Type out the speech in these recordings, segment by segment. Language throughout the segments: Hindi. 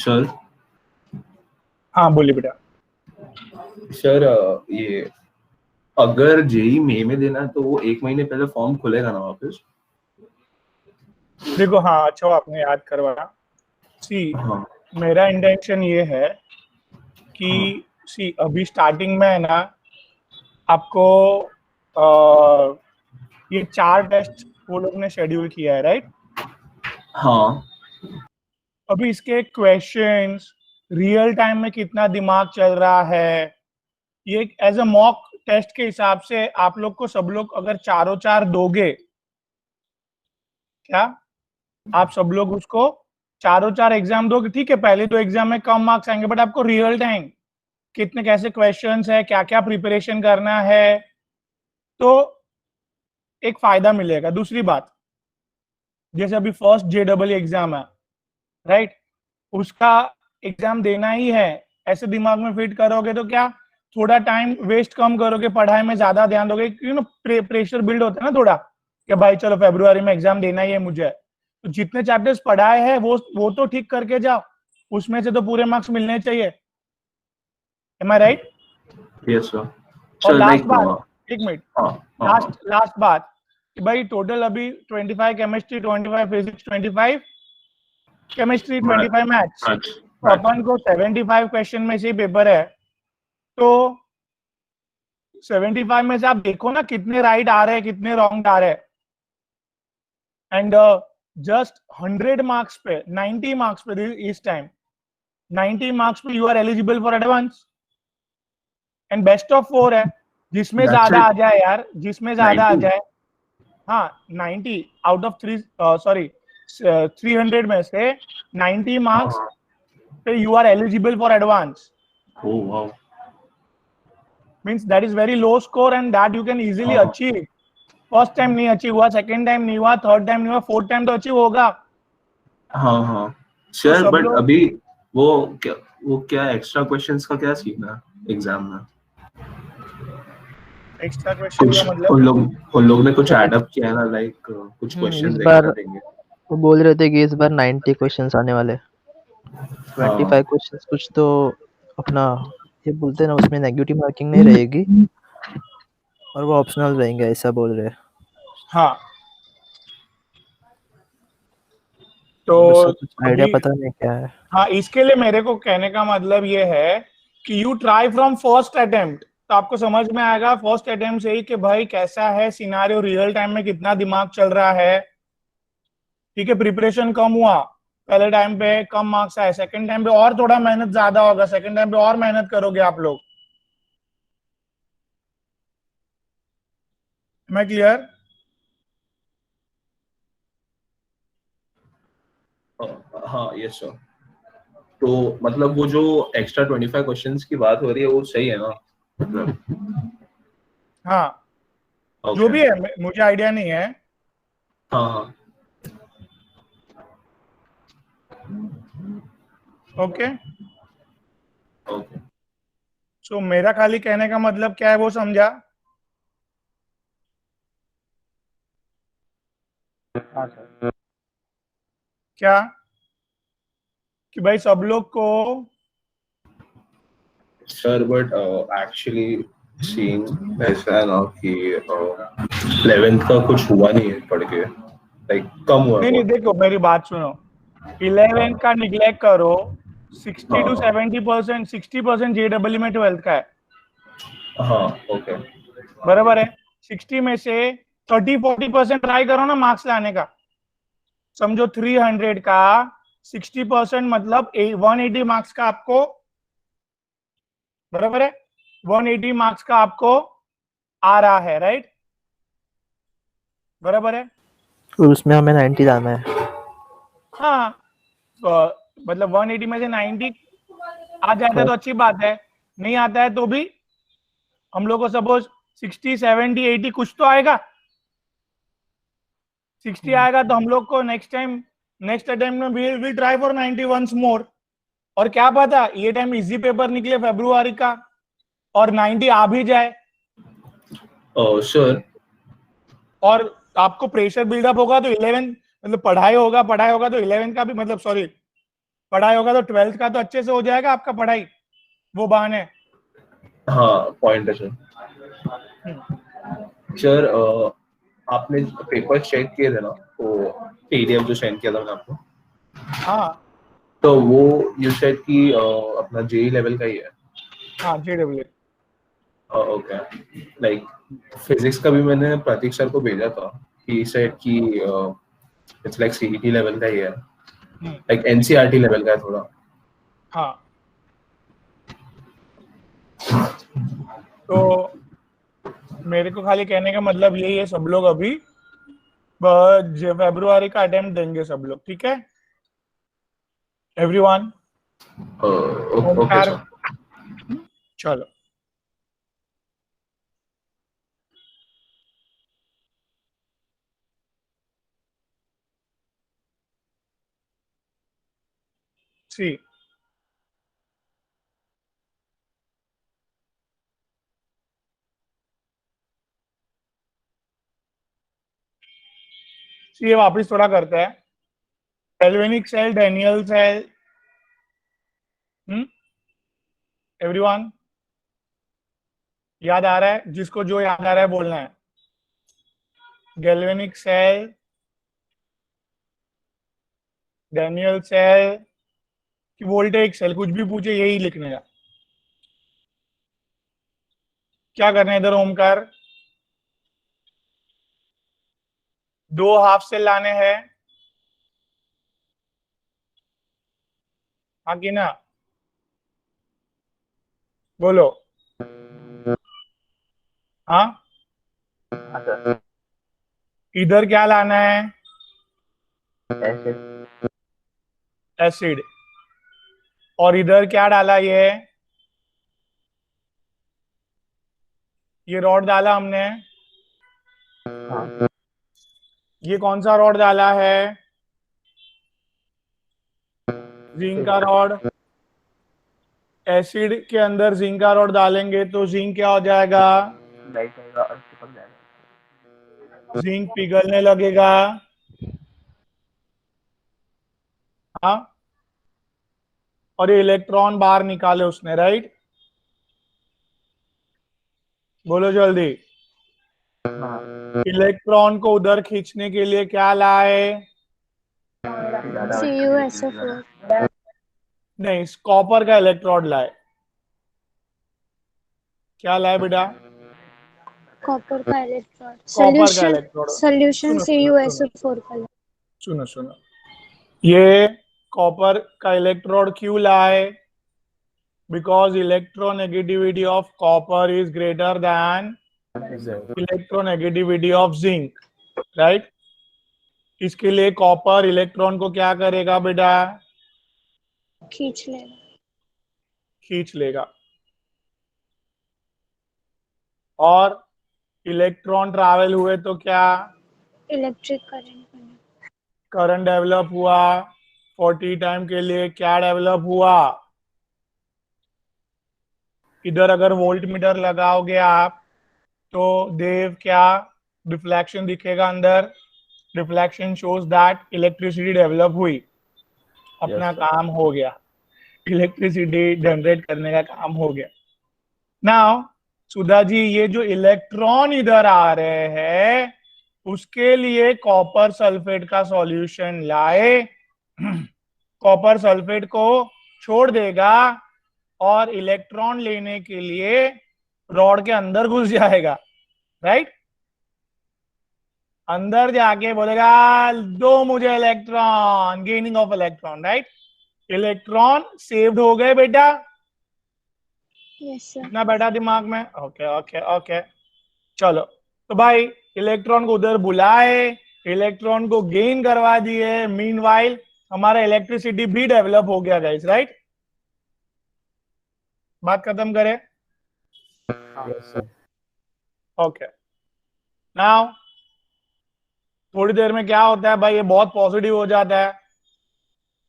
सर हाँ बोलिए बेटा। सर ये अगर जेई मई में देना है तो वो 1 महीने पहले फॉर्म खुलेगा ना वापस? देखो हाँ, अच्छा आपने याद करवाया। सी हाँ मेरा इंटेंशन ये है कि हाँ सी अभी स्टार्टिंग में है ना, आपको आ, ये 4 टेस्ट वो लोग ने शेड्यूल किया है, राइट? हाँ अभी इसके क्वेश्चंस, रियल टाइम में कितना दिमाग चल रहा है, ये एज अ मॉक टेस्ट के हिसाब से आप लोग को, सब लोग अगर चारों चार दोगे, क्या आप सब लोग उसको चारों चार एग्जाम दोगे? ठीक है, पहले 2 एग्जाम में कम मार्क्स आएंगे, बट आपको रियल टाइम कितने कैसे क्वेश्चंस है, क्या क्या प्रिपरेशन करना है, तो एक फायदा मिलेगा। दूसरी बात, जैसे अभी फर्स्ट जेडबल एग्जाम है, राइट? उसका एग्जाम देना ही है, ऐसे दिमाग में फिट करोगे तो क्या, थोड़ा टाइम वेस्ट कम करोगे, पढ़ाई में ज्यादा ध्यान दोगे। प्रेशर बिल्ड होता है ना थोड़ा, कि भाई चलो फरवरी में एग्जाम देना ही है मुझे, तो जितने चैप्टर्स पढ़ाए हैं वो तो ठीक करके जाओ, उसमें से तो पूरे मार्क्स मिलने चाहिए। एम आई राइट? Yes sir. और सर लास्ट लाइक बात, एक मिनट, हाँ हाँ हाँ लास्ट बात, कि भाई टोटल अभी 25 केमिस्ट्री, 25 फिजिक्स, 25 केमिस्ट्री, 25 मैथ्स, तो मैच। अपन को 75 क्वेश्चन में से ही पेपर है, तो 75 में से आप देखो ना कितने राइट आ रहे हैं, कितने रॉन्ग आ रहे हैं, एंड जस्ट 100 मार्क्स पे, 90 मार्क्स पे इस टाइम, 90 मार्क्स पे you are eligible for advance, and best of 4 है, जिसमें दैट्स ज्यादा आ इट। जाए यार, जिसमें ज्यादा आ 90। जाए। हाँ, 90 आउट ऑफ 3, सॉरी 300 में से 90 हाँ मार्क्स हाँ। पे you are eligible for advance. Oh wow. Means that is very low score and that you can easily हाँ अचीव। फर्स्ट टाइम नहीं अचीव हुआ, सेकंड टाइम नहीं हुआ, थर्ड टाइम नहीं हुआ, फोर्थ टाइम तो अचीव होगा। हाँ हाँ तो सर, सब बट लोग, अभी वो क्या एक्स्ट्रा क्वेश्चंस का क्या सीन है एग्जाम में? एक्स्ट्रा क्वेश्चन का कुछ मतलब, उन लोग ने कुछ सर एडअप किया है ना, लाइक कुछ इस क्वेश्चंस बार वगैरह देंगे। वो बोल रहे थे कि इस बार 90 क्वेश्चंस आने वाले, हाँ 25 क्वेश्चंस कुछ तो अपना ये बोलते हैं ना, उसमें नेगेटिव मार्किंग नहीं रहेगी और वो ऑप्शनल रहेंगे, ऐसा बोल रहे हैं। हाँ और उसका तो कुछ आइडिया अभी, पता नहीं क्या है। हाँ इसके लिए मेरे को कहने का मतलब ये है कि you try from first attempt, तो आपको समझ में आएगा फर्स्ट अटेम्प्ट से ही कि भाई कैसा है सिनारियो, रियल टाइम में कितना दिमाग चल रहा है। ठीक है, प्रिपरेशन कम हुआ, पहले टाइम पे कम मार्क्स आए, सेकंड टाइम पे और थोड़ा मेहनत ज्यादा होगा, सेकंड टाइम पे और मेहनत करोगे आप लोग। मैं क्लियर? हाँ यस सर। तो मतलब वो जो एक्स्ट्रा 25 क्वेश्चंस की बात हो रही है वो सही है ना, मतलब? हाँ, जो ओके। भी है, मुझे आइडिया नहीं है। हाँ हाँ ओके, ओके। सो मेरा खाली कहने का मतलब क्या है वो समझा? हाँ सर। क्या, कि भाई सब लोग को, सर बट एक्चुअली सीन ऐसा है ना कि 11th का कुछ हुआ नहीं है पढ़ के, लाइक कम हुआ है नहीं नहीं, बहुत। देखो मेरी बात सुनो, हाँ 11th का निग्लेक्ट करो, 60 टू हाँ 70%, 60% जेडब्ल्यू में 12th का है, हाँ ओके। बराबर है? 60 में से 30-40% ट्राई करो ना मार्क्स लाने का, समझो 300 का 60% मतलब 180 मार्क्स का आपको, बराबर है? 180 मार्क्स का आपको आ रहा है, राइट? बराबर है? और उसमें हमें 90 लाना है। हाँ, तो मतलब 180 में से 90 आ जाता है तो अच्छी बात है, नहीं आता है तो भी हम लोग को सपोज 60, 70, 80 कुछ तो आएगा। 60 आएगा तो हम लोग को नेक्स्ट टाइम, नेक्स्ट अटेम्प्ट में will try for 90 once more, और क्या पता ये टाइम इजी पेपर निकले फरवरी का और 90 आ भी जाए, सर और आपको प्रेशर बिल्डअप होगा तो 11, मतलब पढ़ाई होगा तो 11 का भी, मतलब सॉरी पढ़ाई होगा तो 12th का तो अच्छे से हो जाएगा आपका पढ़ाई, वो बहाने। हाँ पॉइंट है सर। सर आपने पेपर चेक किए थे ना, तो पीडीएफ जो सेंड किया था मैंने आपको, हाँ तो वो यू सेड कि अपना जेई लेवल का ही है। हाँ JEE। ओके, लाइक फिजिक्स का भी मैंने प्रतीक सर को भेजा था कि सेड कि इट्स लाइक सीईटी लेवल का ही है, लाइक एनसीईआरटी लेवल का है थोड़ा। हाँ तो मेरे को खाली कहने का मतलब यही है, सब लोग अभी फरवरी का अटेम्प्ट देंगे सब लोग, ठीक है एवरीवन? Okay sir. चलो सी, ये वापस थोड़ा करते हैं। Galvanic cell, Daniell cell, everyone याद आ रहा है? जिसको जो याद आ रहा है बोलना है। Galvanic cell, Daniell cell, voltaic cell, कुछ भी पूछे यही लिखने का। क्या करना है इधर ओमकार? 2 हाफ सेल लाने हैं, हाँ कि ना? बोलो हाँ। हाँ सर। इधर क्या लाना है? ऐसे एसिड। और इधर क्या डाला? ये रॉड डाला हमने। हाँ ये कौन सा रॉड डाला है? जिंक का रॉड। एसिड के अंदर जिंक का रॉड डालेंगे तो जिंक क्या हो जाएगा? लाइट आएगा और चिपक जाएगा। जिंक पिघलने लगेगा, हाँ, और ये इलेक्ट्रॉन बाहर निकाले उसने, राइट? बोलो जल्दी। हाँ इलेक्ट्रॉन को उधर खींचने के लिए क्या लाए? CuSO4। नहीं, कॉपर का इलेक्ट्रोड लाए। क्या लाए बेटा? कॉपर का इलेक्ट्रोड। कॉपर का इलेक्ट्रोड। सोल्यूशन सुनो CuSO4 का। सुनो सुनो, ये कॉपर का इलेक्ट्रोड क्यों लाए? Because electronegativity of copper is greater than electronegativity of zinc, right? इसके लिए कॉपर इलेक्ट्रॉन को क्या करेगा बेटा? खींच लेगा। खींच लेगा। और इलेक्ट्रॉन ट्रैवल हुए तो क्या? इलेक्ट्रिक करंट बना। करंट डेवलप हुआ। 40 टाइम के लिए क्या डेवलप हुआ? इधर अगर वोल्ट मीटर लगाओगे आप तो देव क्या रिफ्लेक्शन दिखेगा अंदर? Reflection shows that electricity develop हुई, अपना काम हो गया, इलेक्ट्रिसिटी जनरेट करने का काम हो गया। नाउ सुधा जी, ये जो इलेक्ट्रॉन इधर आ रहे हैं उसके लिए कॉपर सल्फेट का सॉल्यूशन लाए। कॉपर सल्फेट को छोड़ देगा और इलेक्ट्रॉन लेने के लिए रॉड के अंदर घुस जाएगा, राइट? अंदर जाके बोलेगा दो मुझे electron, gaining of electron, right? Electron saved हो गए बेटा, यस सर। इतना बैठा दिमाग में? ओके ओके ओके, चलो। तो भाई इलेक्ट्रॉन को उधर बुलाए, इलेक्ट्रॉन को गेन करवा दिए, मीनवाइल हमारा इलेक्ट्रिसिटी भी डेवलप हो गया गाइस, राइट? बात खत्म करें? ओके। नाउ थोड़ी देर में क्या होता है भाई, ये बहुत पॉजिटिव हो जाता है,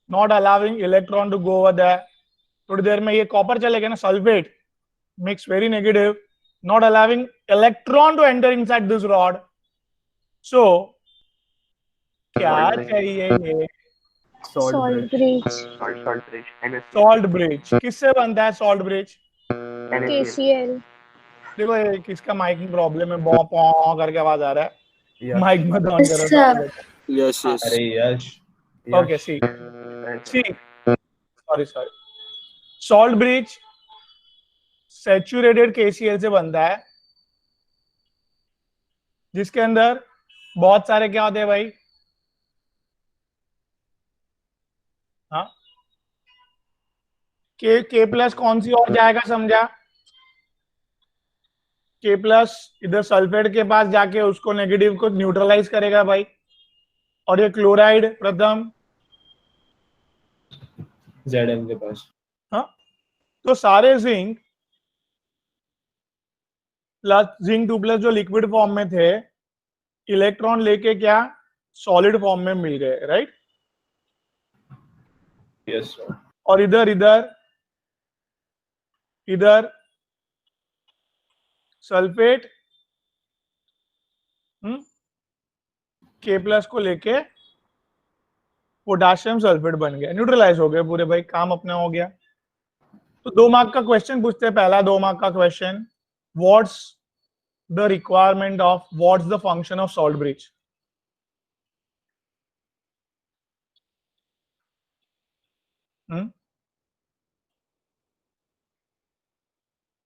not allowing electron to go over that. थोड़ी देर में ये कॉपर चलेगा ना, sulphate makes very negative, not allowing electron to enter inside this rod. So क्या चाहिए? ये salt bridge salt bridge salt bridge किससे बनता है सॉल्ट ब्रिज? KCl देखो ये किसका माइक में प्रॉब्लम है, बॉ पॉ करके आवाज आ रहा है, माइक मत ऑन करो। सर यस यस अरे yes okay C C sorry sorry salt bridge saturated KCl से बनता है, जिसके अंदर बहुत सारे क्या होते हैं भाई? हाँ के प्लस कौन सी और जाएगा समझा? के प्लस इधर सल्फेट के पास जाके उसको नेगेटिव को न्यूट्रलाइज करेगा भाई, और ये क्लोराइड प्रथम Zn के पास। हाँ तो सारे जिंक प्लस जिंक 2 प्लस जो लिक्विड फॉर्म में थे, इलेक्ट्रॉन लेके क्या सॉलिड फॉर्म में मिल गए, राइट? Yes sir. और इधर इधर इधर सल्फेट के प्लस को लेके पोटाशियम सल्फेट बन गया, न्यूट्रलाइज हो गए पूरे भाई, काम अपना हो गया। तो 2 मार्क का क्वेश्चन पूछते हैं। पहला 2 मार्क का question, what's the requirement of what's the function of salt bridge?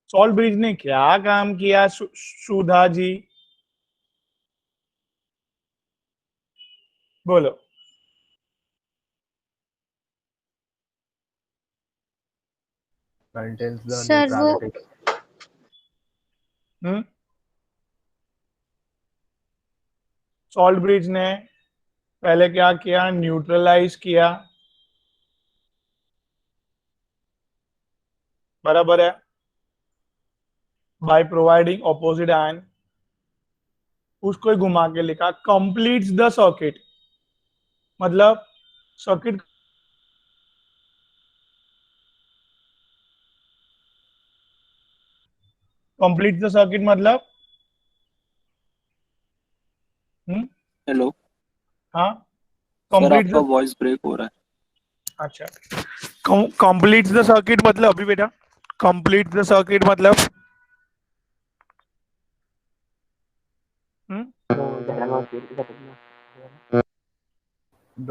Salt bridge ने क्या काम किया सुधा जी, बोलो। सर वो सॉल्ट ब्रिज ने पहले क्या किया? न्यूट्रलाइज किया, बराबर है, बाय प्रोवाइडिंग ऑपोजिट आयन। उसको ही घुमा के लिखा कंप्लीट्स द सर्किट, मतलब सर्किट कंप्लीट द सर्किट मतलब हेलो हाँ सर कंप्लीट आपका वॉइस ब्रेक हो रहा है। अच्छा कंप्लीट द सर्किट मतलब अभी बेटा कंप्लीट द सर्किट मतलब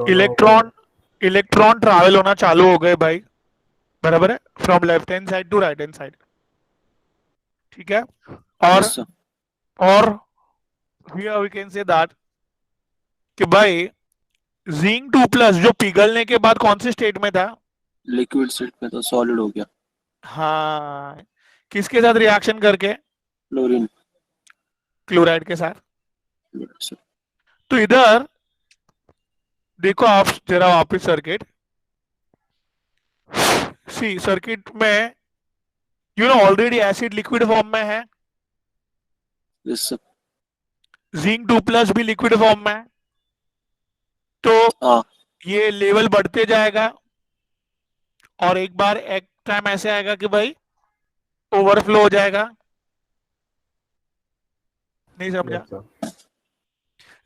इलेक्ट्रॉन ट्रैवल होना चालू हो गए भाई, बराबर है, from left hand side to right hand side, ठीक है। और यस सर और here we can say that कि भाई जिंक 2 प्लस जो पिघलने के बाद कौन से स्टेट में था? लिक्विड स्टेट में तो सॉलिड हो गया। हाँ किसके साथ रिएक्शन करके? क्लोरीन क्लोराइड के साथ। सर तो इधर देखो आप जरा वापिस सर्किट, सी सर्किट में you know already acid liquid form में है, यस सर जिंक 2 प्लस भी लिक्विड फॉर्म में है, तो हाँ ये लेवल बढ़ते जाएगा और एक बार एक टाइम ऐसे आएगा कि भाई ओवरफ्लो हो जाएगा। नहीं समझा?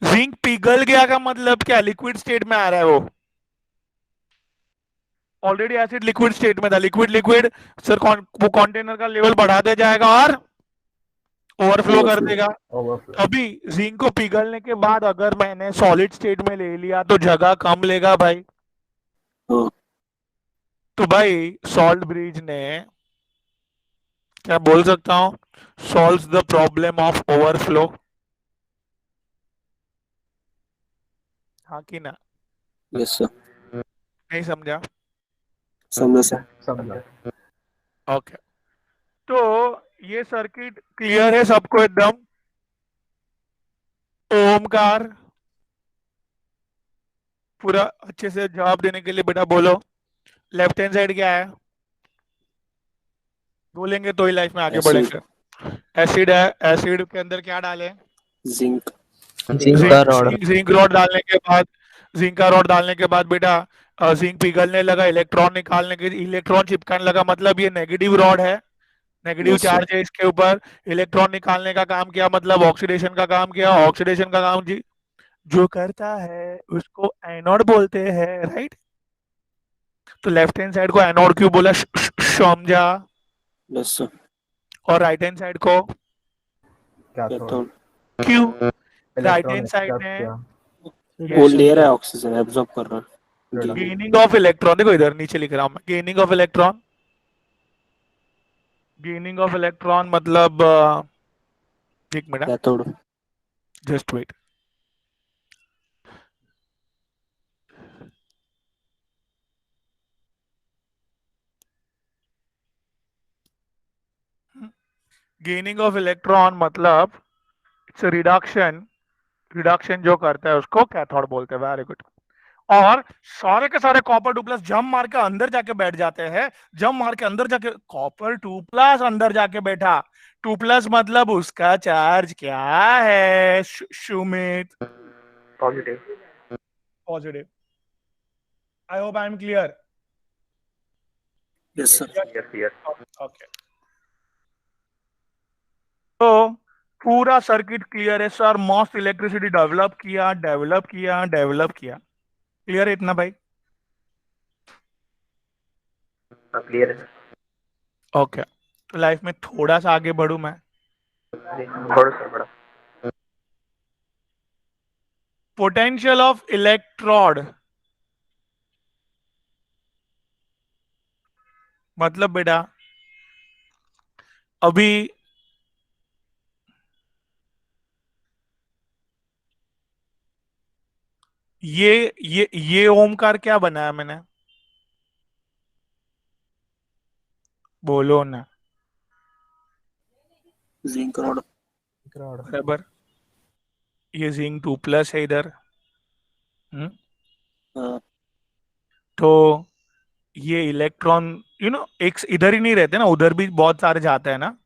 जिंक पिघल गया का मतलब क्या? लिक्विड स्टेट में आ रहा है, वो ऑलरेडी एसिड लिक्विड स्टेट में था, लिक्विड लिक्विड सर वो कंटेनर का लेवल बढ़ाते जाएगा और ओवरफ्लो कर देगा। अभी जिंक को पिघलने के बाद अगर मैंने सॉलिड स्टेट में ले लिया तो जगह कम लेगा भाई। हाँ। तो भाई सॉल्ट ब्रिज ने क्या बोल सकता हूं, solves the problem of overflow, हाँ कि ना? यस सर नहीं समझा? समझा सर। ओके तो ये सर्किट क्लियर है सबको एकदम? ओमकार पूरा अच्छे से जवाब देने के लिए बेटा बोलो, लेफ्ट हैंड साइड क्या है? बोलेंगे तो ही लाइफ में आगे Acid. बढ़ेंगे। एसिड है, एसिड के अंदर क्या डालें? जिंक जिंक का रॉड जिंक रॉड डालने के बाद, जिंक का रॉड डालने के बाद बेटा जिंक पिघलने लगा, इलेक्ट्रॉन निकालने के, इलेक्ट्रॉन चिपकाने लगा, मतलब ये नेगेटिव रॉड है, नेगेटिव Yes, sir. चार्ज है इसके ऊपर। इलेक्ट्रॉन निकालने का काम किया मतलब ऑक्सीडेशन का काम किया, ऑक्सीडेशन का काम जी जो करता है उसको एनोड बोलते हैं, राइट? तो लेफ्ट हैंड साइड को एनोड क्यों बोला, समझा? Yes sir. और राइट हैंड साइड को कैथोड। क्यों? राइट हैंड साइड में वो ले रहा है ऑक्सीजन, एब्जॉर्ब कर रहा है। गेनिंग ऑफ इलेक्ट्रॉन, देखो इधर नीचे लिख रहा हूं मैं, gaining of electron. Gaining of electron मतलब एक minute, cathode. Just wait. Gaining of electron मतलब इट्स रिडक्शन, रिडक्शन जो करता है उसको कैथोड बोलते हैं। Very good. और सारे के सारे कॉपर 2+ जम मार के अंदर जाके बैठ जाते हैं, जम मार के अंदर जाके कॉपर 2+ अंदर जाके बैठा। 2+ मतलब उसका चार्ज क्या है Sumit? Positive. Positive. I hope I am clear. Yes sir. Yes. Okay, तो पूरा सर्किट क्लियर है सर। मॉस्ट इलेक्ट्रिसिटी डेवलप किया, डेवलप किया, डेवलप किया। क्लियर है इतना भाई? क्लियर है। ओके, तो लाइफ में थोड़ा सा आगे बढ़ू मैं। थोड़ा सा बड़ा। पोटेंशियल ऑफ इलेक्ट्रोड मतलब बेटा अभी ये ओमकार क्या बनाया मैंने, बोलो ना। Zinc rod. बराबर, ये जिंक 2+ है इधर। हाँ। तो ये इलेक्ट्रॉन एक इधर ही नहीं रहते ना, उधर भी बहुत सारे जाते हैं ना।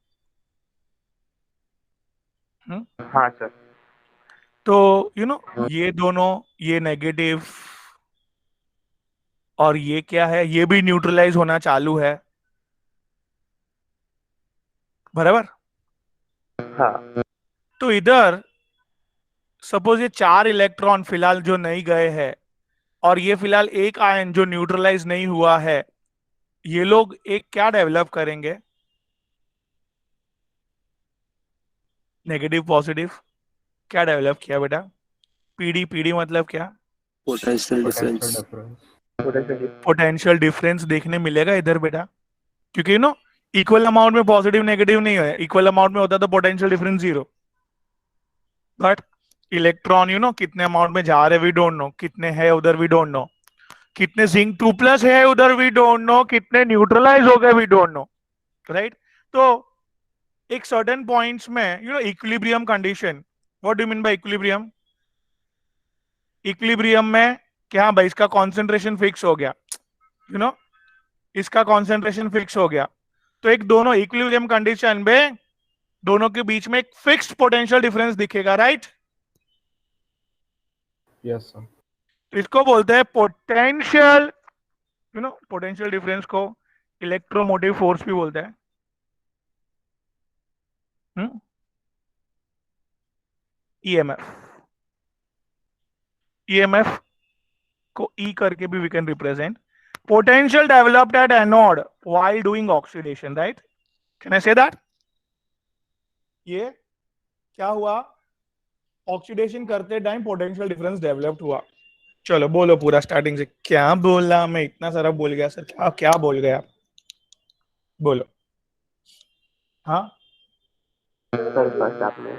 हाँ सर। तो ये दोनों, ये नेगेटिव और ये क्या है, ये भी न्यूट्रलाइज होना चालू है। बराबर। हाँ। तो इधर सपोज ये 4 इलेक्ट्रॉन फिलहाल जो नहीं गए हैं, और ये फिलहाल एक आयन जो न्यूट्रलाइज नहीं हुआ है, ये लोग एक क्या डेवलप करेंगे, नेगेटिव पॉजिटिव। क्या डेवलप किया बेटा? पीडी। पीडी मतलब क्या? Potential difference. पोटेंशियल डिफरेंस देखने मिलेगा इधर बेटा, क्योंकि इक्वल अमाउंट में पॉजिटिव नेगेटिव नहीं है, इक्वल अमाउंट में होता तो पोटेंशियल डिफरेंस 0। बट इलेक्ट्रॉन कितने अमाउंट में जा रहे वी डोंट नो, कितने हैं उधर वी डोंट नो, कितने जिंक 2+ है उधर वी डोंट नो, कितने न्यूट्रलाइज हो गए वी डोंट नो, राइट? तो एक सर्टेन पॉइंट्स में equilibrium condition. What do mean by equilibrium? Equilibrium में क्या भाई, इसका कॉन्सेंट्रेशन फिक्स हो गया, इसका कॉन्सेंट्रेशन फिक्स हो गया, तो एक दोनों इक्विलिब्रियम कंडीशन में दोनों के बीच में एक फिक्स्ड पोटेंशियल डिफरेंस दिखेगा, राइट? Yes sir. तो इसको बोलते हैं पोटेंशियल, पोटेंशियल डिफरेंस को इलेक्ट्रोमोटिव फोर्स भी बोलते हैं। ईएमएफ, ईएमएफ को ई करके भी we can represent potential developed at anode while doing oxidation, right? Can I say that? ये क्या हुआ, ऑक्सीडेशन करते टाइम पोटेंशियल डिफरेंस डेवलप्ड हुआ। चलो बोलो पूरा स्टार्टिंग से। क्या बोला मैं, इतना सारा बोल गया सर, क्या क्या बोल गया, बोलो। हाँ सर बस आपने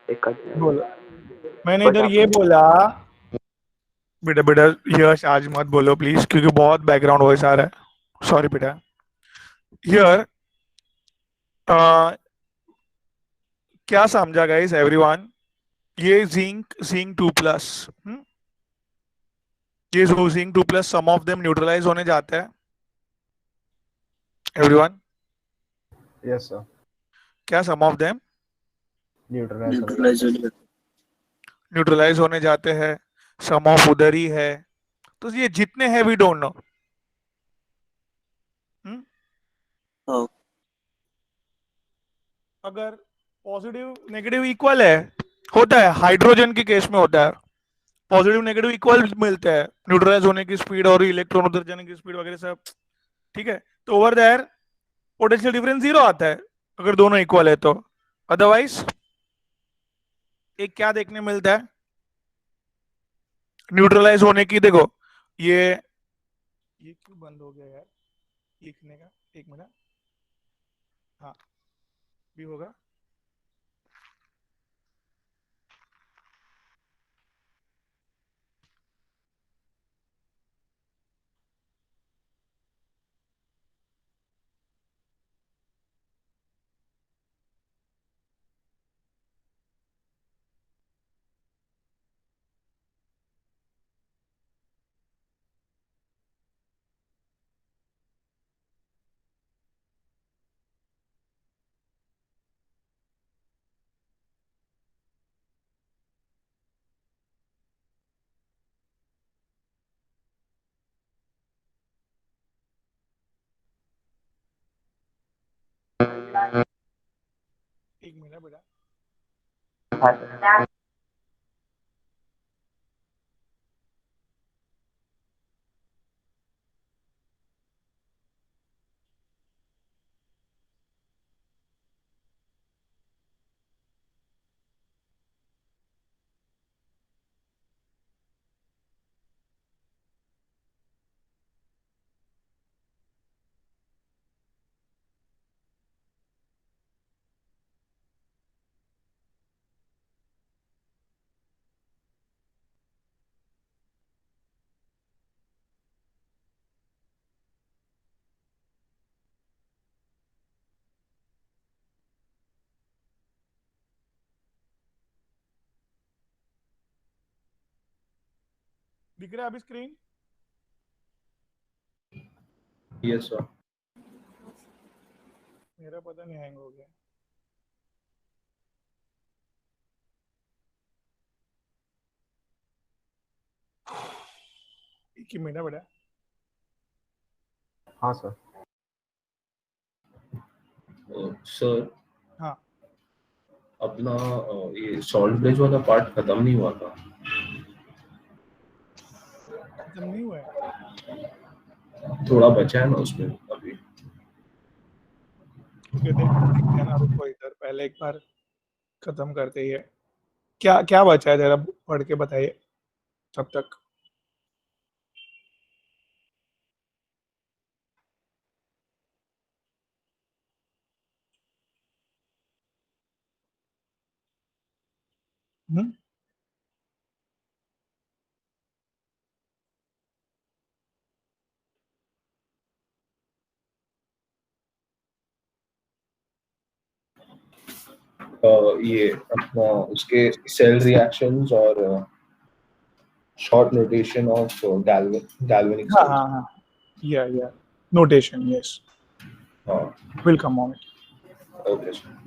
एक बोलो। मैंने इधर ये बोला बेटा, बेटा यश आज मत बोलो प्लीज, क्योंकि बहुत बैकग्राउंड वॉइस आ रहा है, सॉरी बेटा। हियर क्या समझा गाइस एवरीवन? ये जिंक जिंक 2+, ये zinc 2+, some of them neutralise होने जाते हैं एवरीवन। Yes sir. क्या some of them neutralise. Neutralise होने जाते हैं, सम ऑफ उधर ही है। तो ये जितने हैं वी डोंट नो। हाँ। अगर पॉजिटिव नेगेटिव इक्वल है, होता है हाइड्रोजन के केस में होता है, पॉजिटिव नेगेटिव इक्वल मिलते हैं, न्यूट्रलाइज होने की स्पीड और इलेक्ट्रॉन उधर जाने की स्पीड वगैरह सब, ठीक है। तो ओवर देयर पोटेंशियल डिफरेंस 0 आता है अगर दोनों इक्वल है तो। अदरवाइज एक क्या देखने मिलता है न्यूट्रलाइज होने की, देखो ये क्यों बंद हो गया यार लिखने का, एक मिनट, हाँ भी होगा। एक मिनट बेटा, हाँ सर। दिख रहा है अभी स्क्रीन? Yes sir. मेरा पता नहीं हैंग हो गया। एक ही मिनट बेटा। हाँ सर। सर हाँ अपना ये सॉल्ट ब्रिज वाला पार्ट खत्म नहीं हुआ था। खत्म नहीं हुआ है? थोड़ा बचा है ना उसमें अभी। ओके देखते हैं ना, रुको इधर पहले एक बार खत्म करते ही है। क्या क्या बचा है जरा पढ़ के बताइए तब तक। हम्म ये अपना उसके सेल रिएक्शंस और शॉर्ट नोटेशन ऑफ galvanic हाँ cells। हाँ हाँ, या नोटेशन, यस, हाँ will come on it. Okay sir.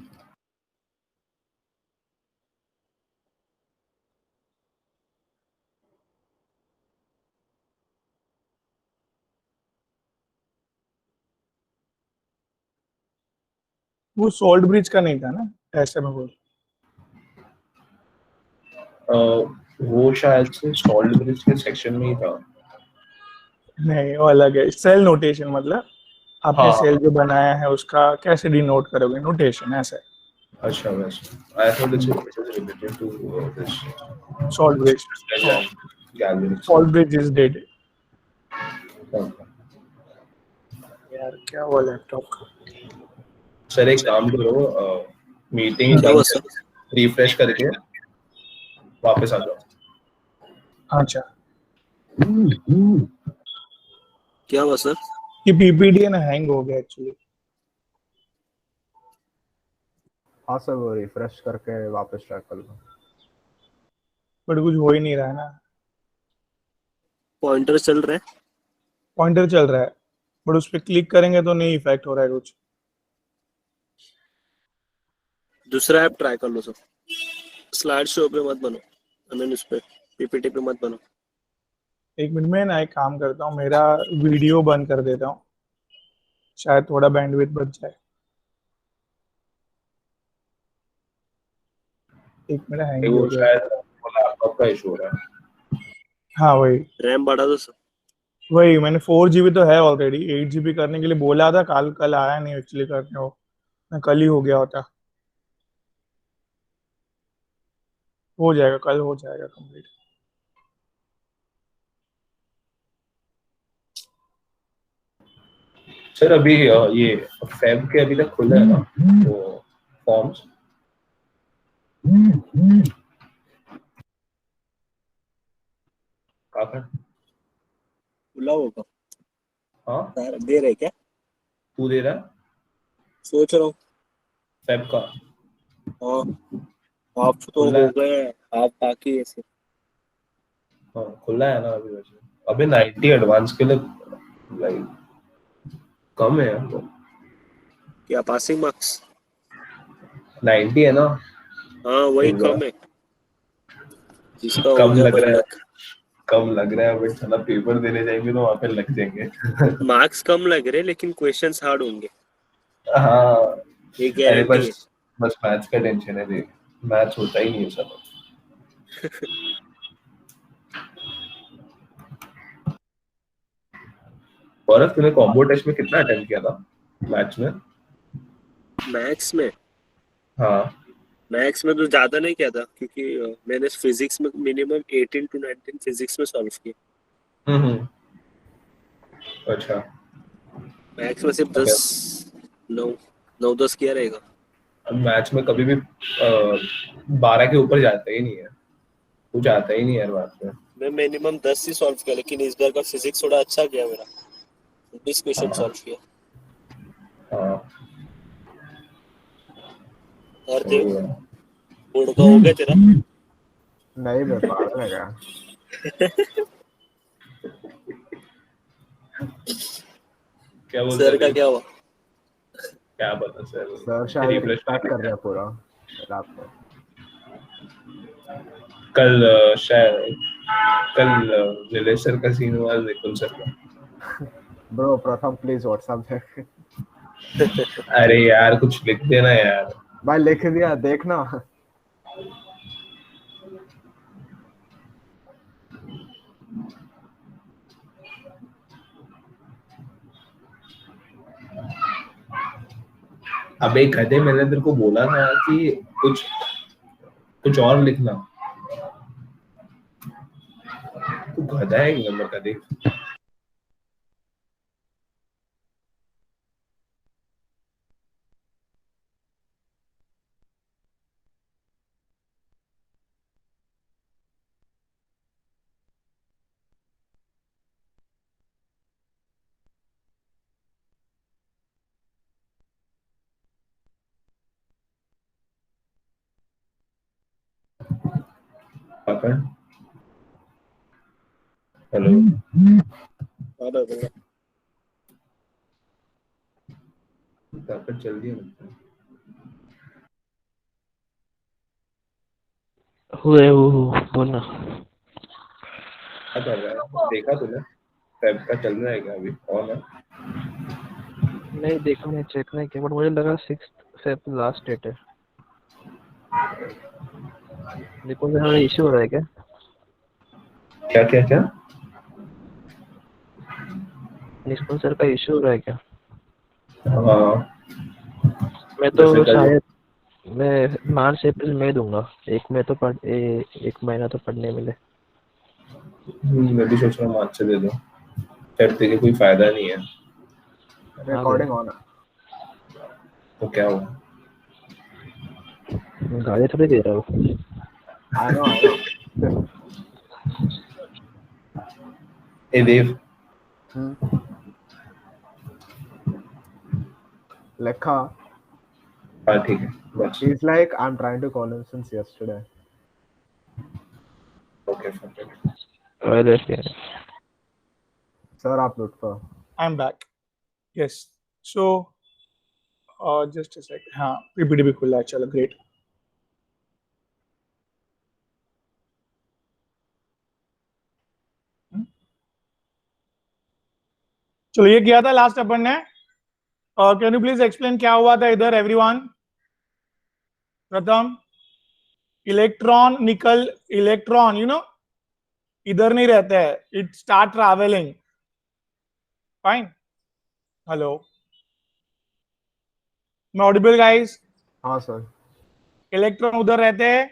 वो सॉल्ट ब्रिज का नहीं था ना, ऐसे में बोल। वो शायद से सॉल्ट ब्रिज के सेक्शन में ही था। नहीं वो अलग है, सेल नोटेशन मतलब आपने हाँ सेल जो बनाया है उसका कैसे डिनोट करोगे, नोटेशन ऐसे। अच्छा वैसे I thought it's related to this salt bridge, galvanic salt cells। Bridge is dead. Okay. यार क्या हुआ लैपटॉप का? सर एक काम करो, मीटिंग क्या हुआ सर? रिफ्रेश करके वापस आ जाओ। अच्छा, क्या हुआ सर? ये पीपीटी ना हैंग हो गया एक्चुअली। हाँ सर, वो रिफ्रेश करके वापस ट्रैक कर लो। बट कुछ हो ही नहीं रहा है ना। पॉइंटर चल रहा है? पॉइंटर चल रहा है बट उस पर क्लिक करेंगे तो नहीं इफेक्ट हो रहा है कुछ। दूसरा ऐप ट्राई कर लो सर। स्लाइड शो पे मत बनो, आई मीन उस पे पीपीटी पे मत बनो। एक मिनट में ना एक काम करता हूँ, मेरा वीडियो बंद कर देता हूँ, शायद थोड़ा बैंडविड्थ बच जाए। एक मिनट हैंग वो हो गया। शायद लैपटॉप का इशू हो रहा है। हाँ वही रैम बढ़ा दो सर। वही मैंने 4 GB तो है ऑलरेडी, 8 GB करने के लिए बोला था, कल कल आया नहीं एक्चुअली करने को, मैं कल ही हो गया होता। हो जाएगा, कल हो जाएगा कंप्लीट। सर अभी ये फेब के अभी तक खुला है ना वो फॉर्म्स? काका खुला होगा। हाँ सर दे रहे क्या? तू दे रहा है सोच रहा हूँ। फेब का? हाँ आप तो खुला हो है? गए, आप बाकी ऐसे। हाँ खुला है ना अभी वैसे। अबे 90 एडवांस के लिए लाइक कम है तो। क्या पासिंग मार्क्स? 90 है ना? हाँ वही होगा। कम है, जिसका हो कम गया लग भाई रहा है, लक। कम लग रहा है बट साला पेपर देने जाएंगे तो वहां पे लग जाएंगे। मार्क्स कम लग रहे लेकिन क्वेश्चंस हार्ड होंगे, हाँ ये अरे गारंटी है। बस बस मैथ्स का टेंशन है देख, मैथ्स होता ही नहीं है सब। गौरव तूने कॉम्बो टेस्ट में कितना अटेम्प्ट किया था मैथ्स में? मैथ्स में? हाँ मैथ्स में तो ज्यादा नहीं किया था क्योंकि मैंने फिजिक्स में मिनिमम 18 to 19 फिजिक्स में सॉल्व किया। हम्म। अच्छा मैथ्स में सिर्फ ओके। 10 9 9 10 किया रहेगा। मैथ्स में कभी भी 12 के ऊपर जाता ही नहीं है, कुछ आता ही नहीं है मैथ्स में। मैं मिनिमम 10 ही सॉल्व किया, लेकिन इस बार का फिजिक्स थोड़ा अच्छा गया मेरा, 20 क्वेश्चन हाँ सॉल्व किया। हाँ और सही देव, है। बोर्ड का हो गया तेरा? नहीं बे, पागल है क्या? क्या बोलते सर का थे? क्या हुआ? क्या पता सर, सर शायद रिफ्रेश रिस्टार्ट कर रहे हैं पूरा लैपटॉप। कल शायद कल नीलेश सर का सीन हुआ निकुल सर का। ब्रो प्रथम प्लीज व्हाट्सएप देख। अरे यार कुछ लिख देना यार। भाई लिख दिया, देखना। अबे गधे मैंने तेरे को बोला था कि कुछ कुछ और लिखना, तू गधा है एक नंबर का देख। पकड़। हेलो पकड़ चल दिया लगता है। हुए वो बोलना। क्या कर रहा है देखा तूने? फेब का चल रहा है क्या अभी ऑन है? नहीं देखा, नहीं चेक नहीं किया, बट मुझे लगा 6 लास्ट डेट है। देखो मेरा इश्यू हो रहा है क्या? क्या क्या क्या? निष्कुल सर का इश्यू हो रहा है क्या? हाँ मैं तो जैसे कल शायद मैं मार्च अप्रैल मई दूंगा, एक महीना तो पढ़ने मिले। मैं भी सोच रहा हूँ मार्च से दे दूँ, फिर तेरे कोई फायदा नहीं है। रिकॉर्डिंग ऑन है। तो क्या हुआ? गाली थोड़ी दे रहा हूँ। I know. ए देव लिखा। हाँ ठीक है बस। He's like, I'm trying to call him since yesterday. Okay फिर। अरे फिर सर आप लुट पर। I'm back. Yes. So, just a sec. हाँ, PPT भी खुला है, चलो great. चलो ये किया था लास्ट अपन ने। कैन यू प्लीज एक्सप्लेन क्या हुआ था इधर एवरीवन? प्रथम, इलेक्ट्रॉन निकल, इलेक्ट्रॉन, you know, इधर नहीं रहता है, it start travelling. Fine, hello, मैं ऑडिबल गाइस? हाँ सर। इलेक्ट्रॉन उधर रहते हैं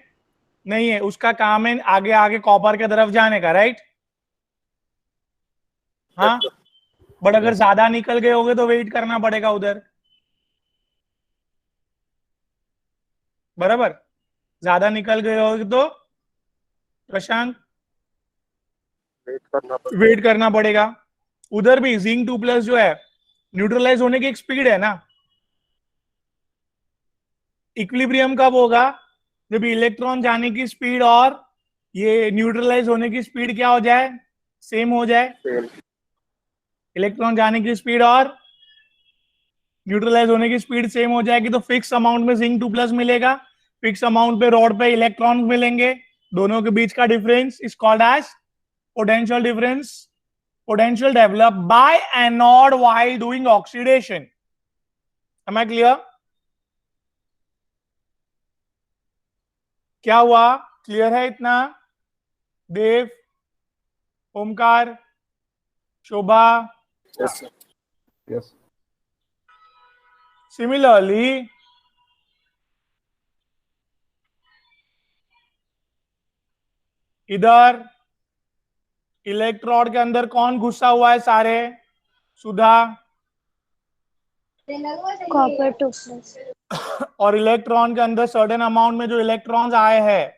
नहीं है, उसका काम है आगे आगे कॉपर के तरफ जाने का, राइट? हाँ, बट अगर ज्यादा निकल गए होगे तो वेट करना पड़ेगा उधर, बराबर? ज्यादा निकल गए होगे तो प्रशांत वेट करना पड़ेगा। उधर भी जिंक 2+ जो है न्यूट्रलाइज होने की एक स्पीड है ना। इक्विलिब्रियम कब होगा? जब इलेक्ट्रॉन जाने की स्पीड और ये न्यूट्रलाइज होने की स्पीड क्या हो जाए, सेम हो जाए। इलेक्ट्रॉन जाने की स्पीड और न्यूट्रलाइज होने की स्पीड सेम हो जाएगी तो फिक्स अमाउंट में जिंक 2+ मिलेगा, फिक्स अमाउंट पे रॉड पे इलेक्ट्रॉन मिलेंगे, दोनों के बीच का difference is called as potential difference. Potential develop by anode while doing oxidation. Am I clear? क्या हुआ? क्लियर है इतना? देव, ओमकार, शोभा? यस। सिमिलरली इधर इलेक्ट्रोड के अंदर कौन घुसा हुआ है सारे? सुधा? कॉपर 2+। और इलेक्ट्रॉन के अंदर सर्टेन अमाउंट में जो इलेक्ट्रॉन्स आए हैं,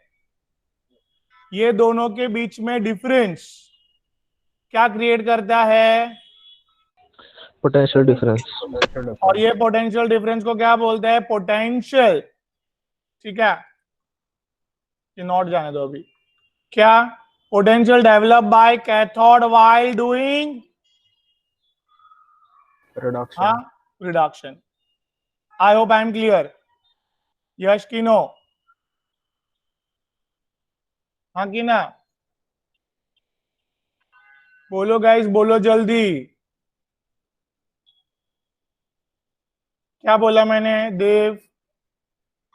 ये दोनों के बीच में डिफरेंस क्या क्रिएट करता है? Potential difference. और ये पोटेंशियल डिफरेंस को क्या बोलते हैं? पोटेंशियल। ठीक है, ये नोट जाने दो अभी। क्या? Potential develop by cathode while doing reduction. हाँ, reduction. I hope I am clear. Yes की नो? हाँ की ना? बोलो गाइस, बोलो जल्दी। क्या बोला मैंने? देव,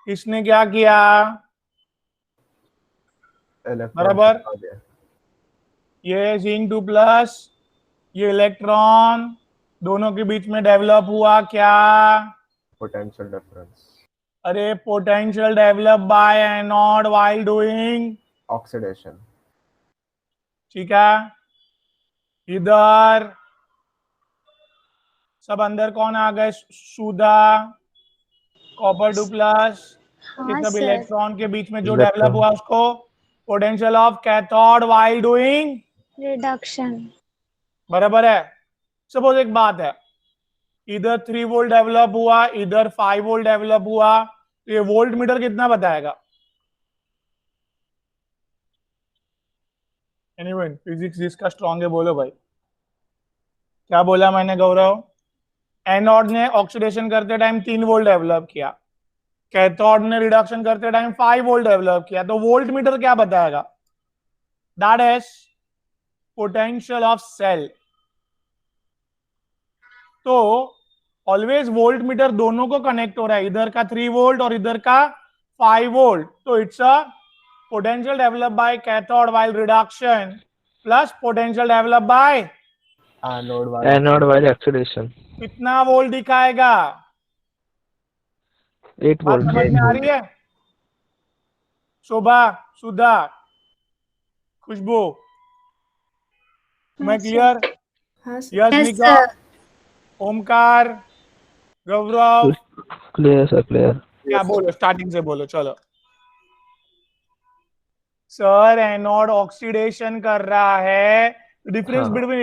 किसने क्या किया? बराबर। ये जिंक 2+, ये इलेक्ट्रॉन, दोनों के बीच में डेवलप हुआ क्या? Potential difference. अरे potential develop by anode while doing oxidation. ठीक है। इधर सब अंदर कौन आ गए? सुधा, कॉपर 2+, ये हाँ सब सर। इलेक्ट्रॉन के बीच में जो Electron. डेवलप हुआ उसको potential of cathode while doing reduction. बराबर है। सपोज एक बात है, इधर 3 वोल्ट डेवलप हुआ, इधर 5 वोल्ट डेवलप हुआ, तो ये वोल्ट मीटर कितना बताएगा? एनीवन फिजिक्स जिसका स्ट्रॉन्ग है बोलो भाई। क्या बोला मैंने गौरव? एनोड ने ऑक्सीडेशन करते टाइम 3 वोल्ट डेवलप किया, कैथोड ने रिडक्शन करते टाइम 5 वोल्ट डेवलप किया, तो वोल्ट मीटर क्या बताएगा? That is potential of cell. तो ऑलवेज वोल्ट मीटर दोनों को कनेक्ट हो रहा है, इधर का 3 वोल्ट और इधर का 5 वोल्ट, तो it's a potential develop by cathode while reduction plus potential develop by anode while oxidation. कितना वोल्ट दिखाएगा? 8 बात वोल्ट। समझ में आ रही है? शोभा, सुधा, खुशबू, मैं क्लियर? यशनिका, ओमकार, गौरव, क्लियर सर, क्लियर। क्या बोलो? स्टार्टिंग से बोलो, चलो। सर एनोड ऑक्सीडेशन कर रहा है, डिफरेंस हाँ। Between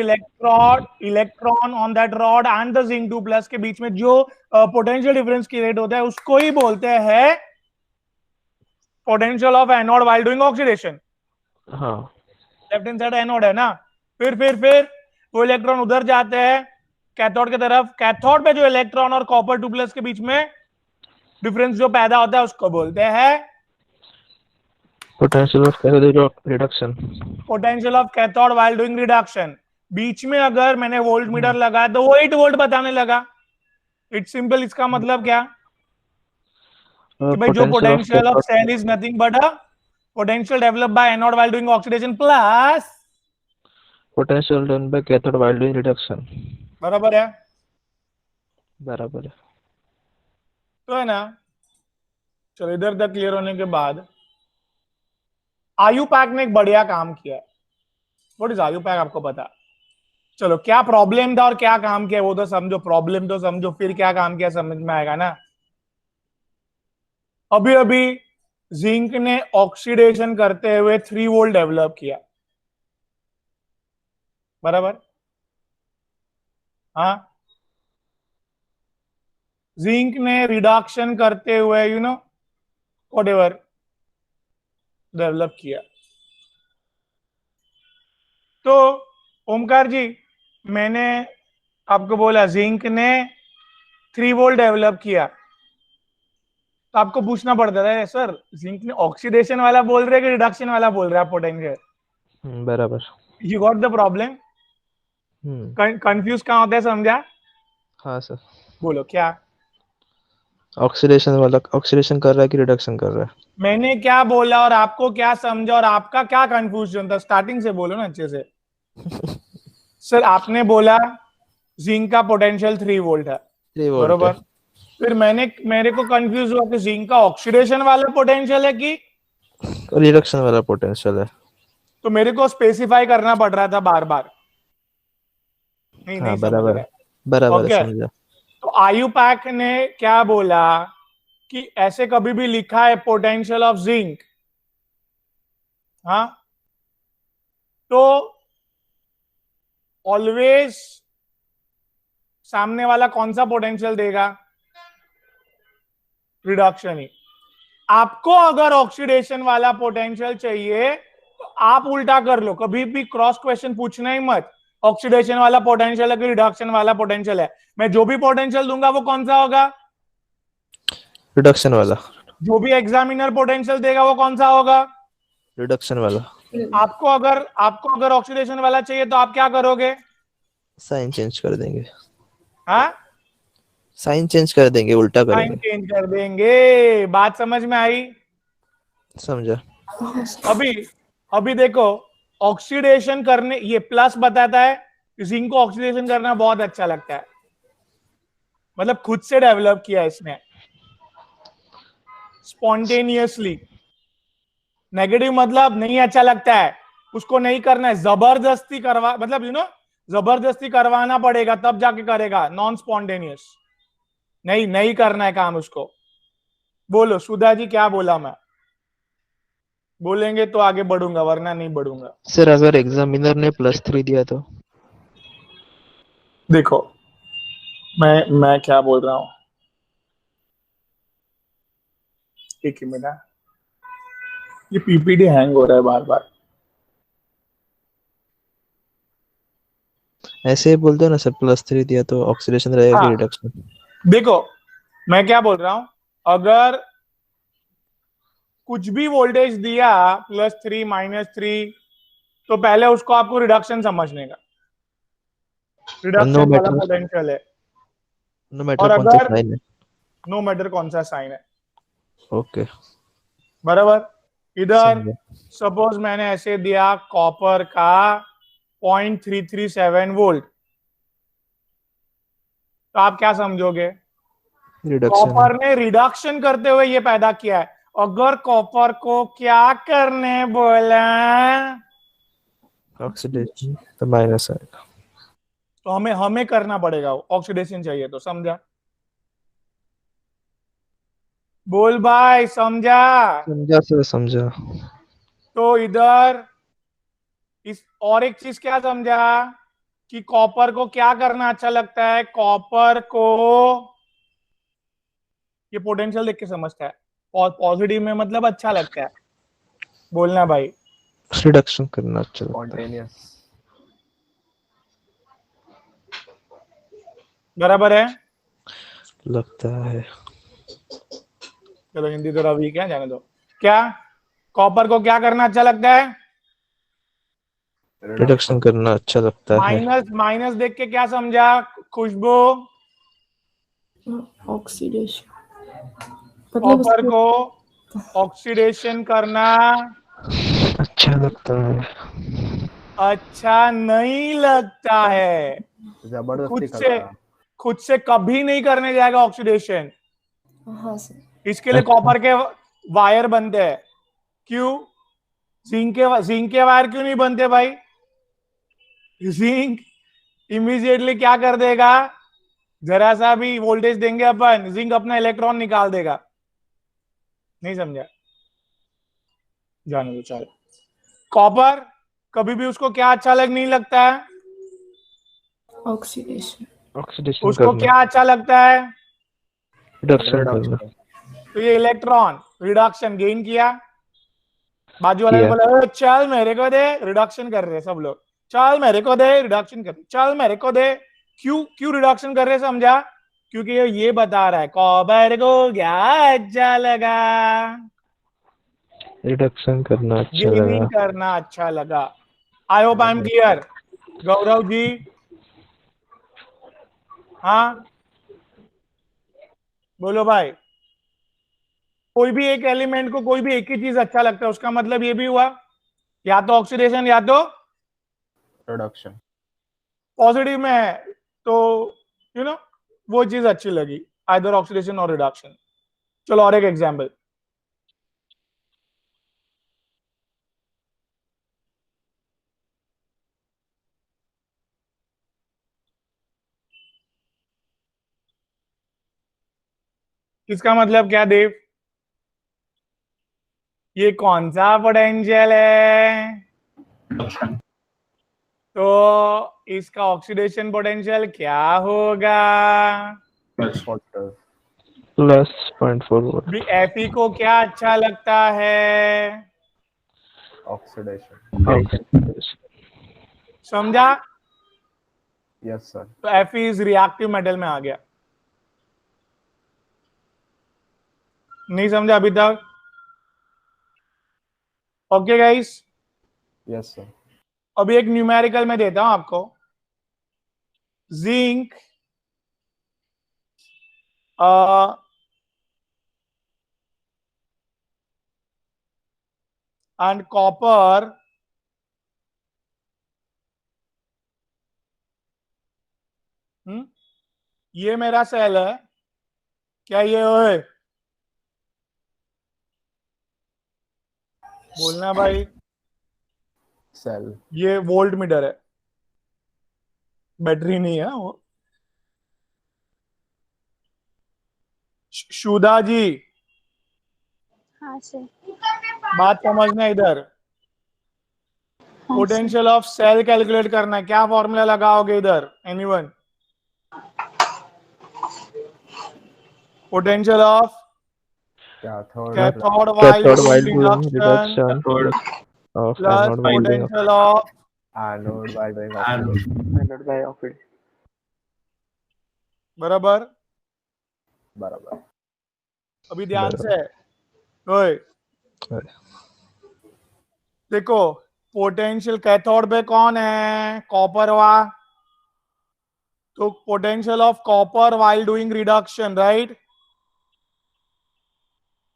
electron on that rod and the zinc 2+ के बीच में जो पोटेंशियल डिफरेंस क्रिएट होता है उसको ही बोलते हैं potential of anode while doing oxidation. हाँ। लेफ्ट हैंड साइड एनोड है ना। फिर वो इलेक्ट्रॉन उधर जाते हैं कैथोड की तरफ, कैथोड पे जो इलेक्ट्रॉन और कॉपर 2+ के बीच में डिफरेंस जो पैदा होता है उसको बोलते हैं potential of cathode reduction. Potential of cathode while doing reduction. बीच में अगर मैंने वोल्ट मीटर लगाया तो वो 8 वोल्ट बताने लगा। It's simple. इसका मतलब क्या कि भाई जो potential of cell is nothing but a potential develop by anode while doing oxidation plus potential done by cathode while reduction. बराबर है? बराबर है। तो है ना, चलो इधर तक क्लियर होने के बाद आयुपैक ने एक बढ़िया काम किया। व्हाट इज आयुपैक, आपको पता? चलो क्या प्रॉब्लम था और क्या काम किया वो तो समझो, प्रॉब्लम तो समझो, फिर क्या काम किया समझ में आएगा ना। अभी अभी जिंक ने ऑक्सीडेशन करते हुए 3 वोल्ट डेवलप किया, बराबर? हाँ, जिंक ने रिडक्शन करते हुए व्हाटएवर डेवलप किया। तो ओमकार जी, मैंने आपको बोला जिंक ने 3 वोल्ट डेवलप किया, तो आपको पूछना पड़ता था सर जिंक ने ऑक्सीडेशन वाला बोल रहे कि रिडक्शन वाला बोल रहे हैं पोटेंशियल? बराबर। You got the problem? Confuse कहाँ होता है, समझा? हाँ सर। बोलो क्या ऑक्सीडेशन वाला ऑक्सीडेशन कर रहा है कि रिडक्शन कर रहा है? मैंने क्या बोला और आपको क्या समझा और आपका क्या कंफ्यूजन था? स्टार्टिंग से बोलो ना अच्छे से। सर आपने बोला जिंक का पोटेंशियल 3 वोल्ट है, 3 वोल्ट बरोबर? फिर मेरे को कंफ्यूज हुआ कि जिंक का ऑक्सीडेशन वाला पोटेंशियल है कि रिडक्शन वाला पोटेंशियल है। तो मेरे को स्पेसिफाई करना पड़ रहा था बार बार। नहीं हाँ समझ बराबर रहे। है, बराबर है, Okay. समझा। तो आयुपैक ने क्या बोला कि ऐसे कभी भी लिखा है पोटेंशियल ऑफ जिंक, हाँ, तो ऑलवेज सामने वाला कौन सा पोटेंशियल देगा? रिडक्शन ही। आपको अगर ऑक्सीडेशन वाला पोटेंशियल चाहिए तो आप उल्टा कर लो, कभी भी क्रॉस क्वेश्चन पूछना ही मत। ऑक्सीडेशन वाला पोटेंशियल है कि रिडक्शन वाला पोटेंशियल है, मैं जो भी पोटेंशियल दूंगा वो कौन सा होगा? रिडक्शन वाला। जो भी एग्जामिनर पोटेंशियल देगा वो कौन सा होगा? रिडक्शन वाला। आपको अगर ऑक्सीडेशन वाला चाहिए तो आप क्या करोगे? साइन चेंज कर देंगे। हाँ, साइन चेंज कर देंगे, उल्टा साइन करेंगे। चेंज कर देंगे। बात समझ में आई? समझा। अभी देखो, ऑक्सीडेशन करने, ये प्लस बताता है जिंक को ऑक्सीडेशन करना बहुत अच्छा लगता है, मतलब खुद से डेवलप किया इसने स्पॉन्टेनियसली। नेगेटिव मतलब नहीं अच्छा लगता है, उसको नहीं करना है, जबरदस्ती करवा, मतलब जबरदस्ती करवाना पड़ेगा तब जाके करेगा। नॉन स्पॉन्टेनियस नहीं करना है काम उसको। बोलो सुधा जी, क्या बोला मैं? बोलेंगे तो आगे बढ़ूंगा वरना नहीं बढ़ूंगा। सर अगर एग्जामिनर ने +3 दिया तो? देखो मैं क्या बोल रहा हूं, एक ही मिनट, ये पीपीटी हैंग हो रहा है बार बार। ऐसे ही बोल दो ना सर, +3 दिया तो ऑक्सीडेशन रहेगा कि हाँ। रिडक्शन? देखो मैं क्या बोल रहा हूं, अगर कुछ भी वोल्टेज दिया +3 -3, तो पहले उसको आपको रिडक्शन समझने का, रिडक्शन वाला पोटेंशियल है। नो मैटर और कौन सा अगर साइन है। नो मैटर कौन सा साइन है, ओके बराबर? इधर समझा। सपोज मैंने ऐसे दिया कॉपर का 0.337 वोल्ट, तो आप क्या समझोगे? रिडक्शन। कॉपर ने रिडक्शन करते हुए ये पैदा किया है। अगर कॉपर को क्या करने बोला ऑक्सीडेशन तो माइनस आएगा। तो हमें करना पड़ेगा, ऑक्सीडेशन चाहिए तो, समझा? बोल भाई, समझा? समझा सर, समझा। तो इधर इस और एक चीज क्या समझा कि कॉपर को क्या करना अच्छा लगता है? कॉपर को ये पोटेंशियल देख के समझता है, पॉजिटिव में मतलब अच्छा लगता है। बोलना भाई। रिडक्शन करना अच्छा लगता है। स्पॉन्टेनियस। बराबर है? लगता है। चलो हिंदी थोड़ा वीक है, जाने दो। क्या कॉपर को क्या करना अच्छा लगता है? रिडक्शन करना अच्छा लगता है। माइनस देख के क्या समझा खुशबू? ऑक्सीडेशन, मतलब कॉपर उसको को ऑक्सीडेशन करना अच्छा लगता है। अच्छा नहीं लगता है, जबरदस्ती करता है। खुद से कभी नहीं करने जाएगा ऑक्सीडेशन। हाँ सर। इसके लिए कॉपर के वायर बनते हैं। क्यों? जिंक के वायर क्यों नहीं बनते भाई? जिंक इमीडिएटली क्या कर देगा, जरा सा भी वोल्टेज देंगे अपन, जिंक अपना इलेक्ट्रॉन निकाल देगा। नहीं समझा? जाने दो चलो। कॉपर कभी भी उसको क्या अच्छा नहीं लगता है? ऑक्सीडेशन। ऑक्सीडेशन उसको करना, क्या अच्छा लगता है? रिडक्शन करना। तो ये इलेक्ट्रॉन रिडक्शन गेन किया, बाजू वाले ने किया। बोला "ओ, चल मेरे को दे", रिडक्शन कर रहे हैं सब लोग। चल मेरे को दे, रिडक्शन कर, चल मेरे को दे। क्यों क्यों रिडक्शन कर रहे हैं, समझा? क्योंकि ये बता रहा है कॉपर को क्या अच्छा लगा, रिडक्शन करना अच्छा लगा। गेनिंग करना अच्छा लगा। I hope I am clear. Gaurav ji, हाँ बोलो भाई। कोई भी एक एलिमेंट को कोई भी एक ही चीज अच्छा लगता है, उसका मतलब ये भी हुआ या तो ऑक्सीडेशन या तो रिडक्शन। पॉजिटिव में है, तो यू नो वो चीज अच्छी लगी, आइदर ऑक्सीडेशन और रिडक्शन। चलो और एक एग्जांपल। इसका मतलब क्या देव? ये कौन सा पोटेंशियल है? तो इसका ऑक्सीडेशन पोटेंशियल क्या होगा? पॉजिटिव। Plus 0.4 volt. Fe को क्या अच्छा लगता है? ऑक्सीडेशन। समझा? Yes sir. तो Fe इज रिएक्टिव मेटल में आ गया। नहीं समझा अभी तक? Okay guys, yes sir. अभी एक न्यूमेरिकल में देता हूं आपको। जिंक and copper ये मेरा सेल है क्या? ये ओए बोलना भाई। सेल। ये वोल्ट मीटर है, बैटरी नहीं है वो। शुदा जी हाँ सर। बात समझना इधर। हाँ सर। पोटेंशियल ऑफ सेल कैलकुलेट करना है, क्या फॉर्मूला लगाओगे इधर? Anyone? Potential of cathode while doing reduction of plus anode while doing potential of anode while doing बराबर। बराबर। अभी ध्यान से ओए देखो, पोटेंशियल कैथोड पे कौन है? कॉपर वा। तो potential of copper while doing reduction, right?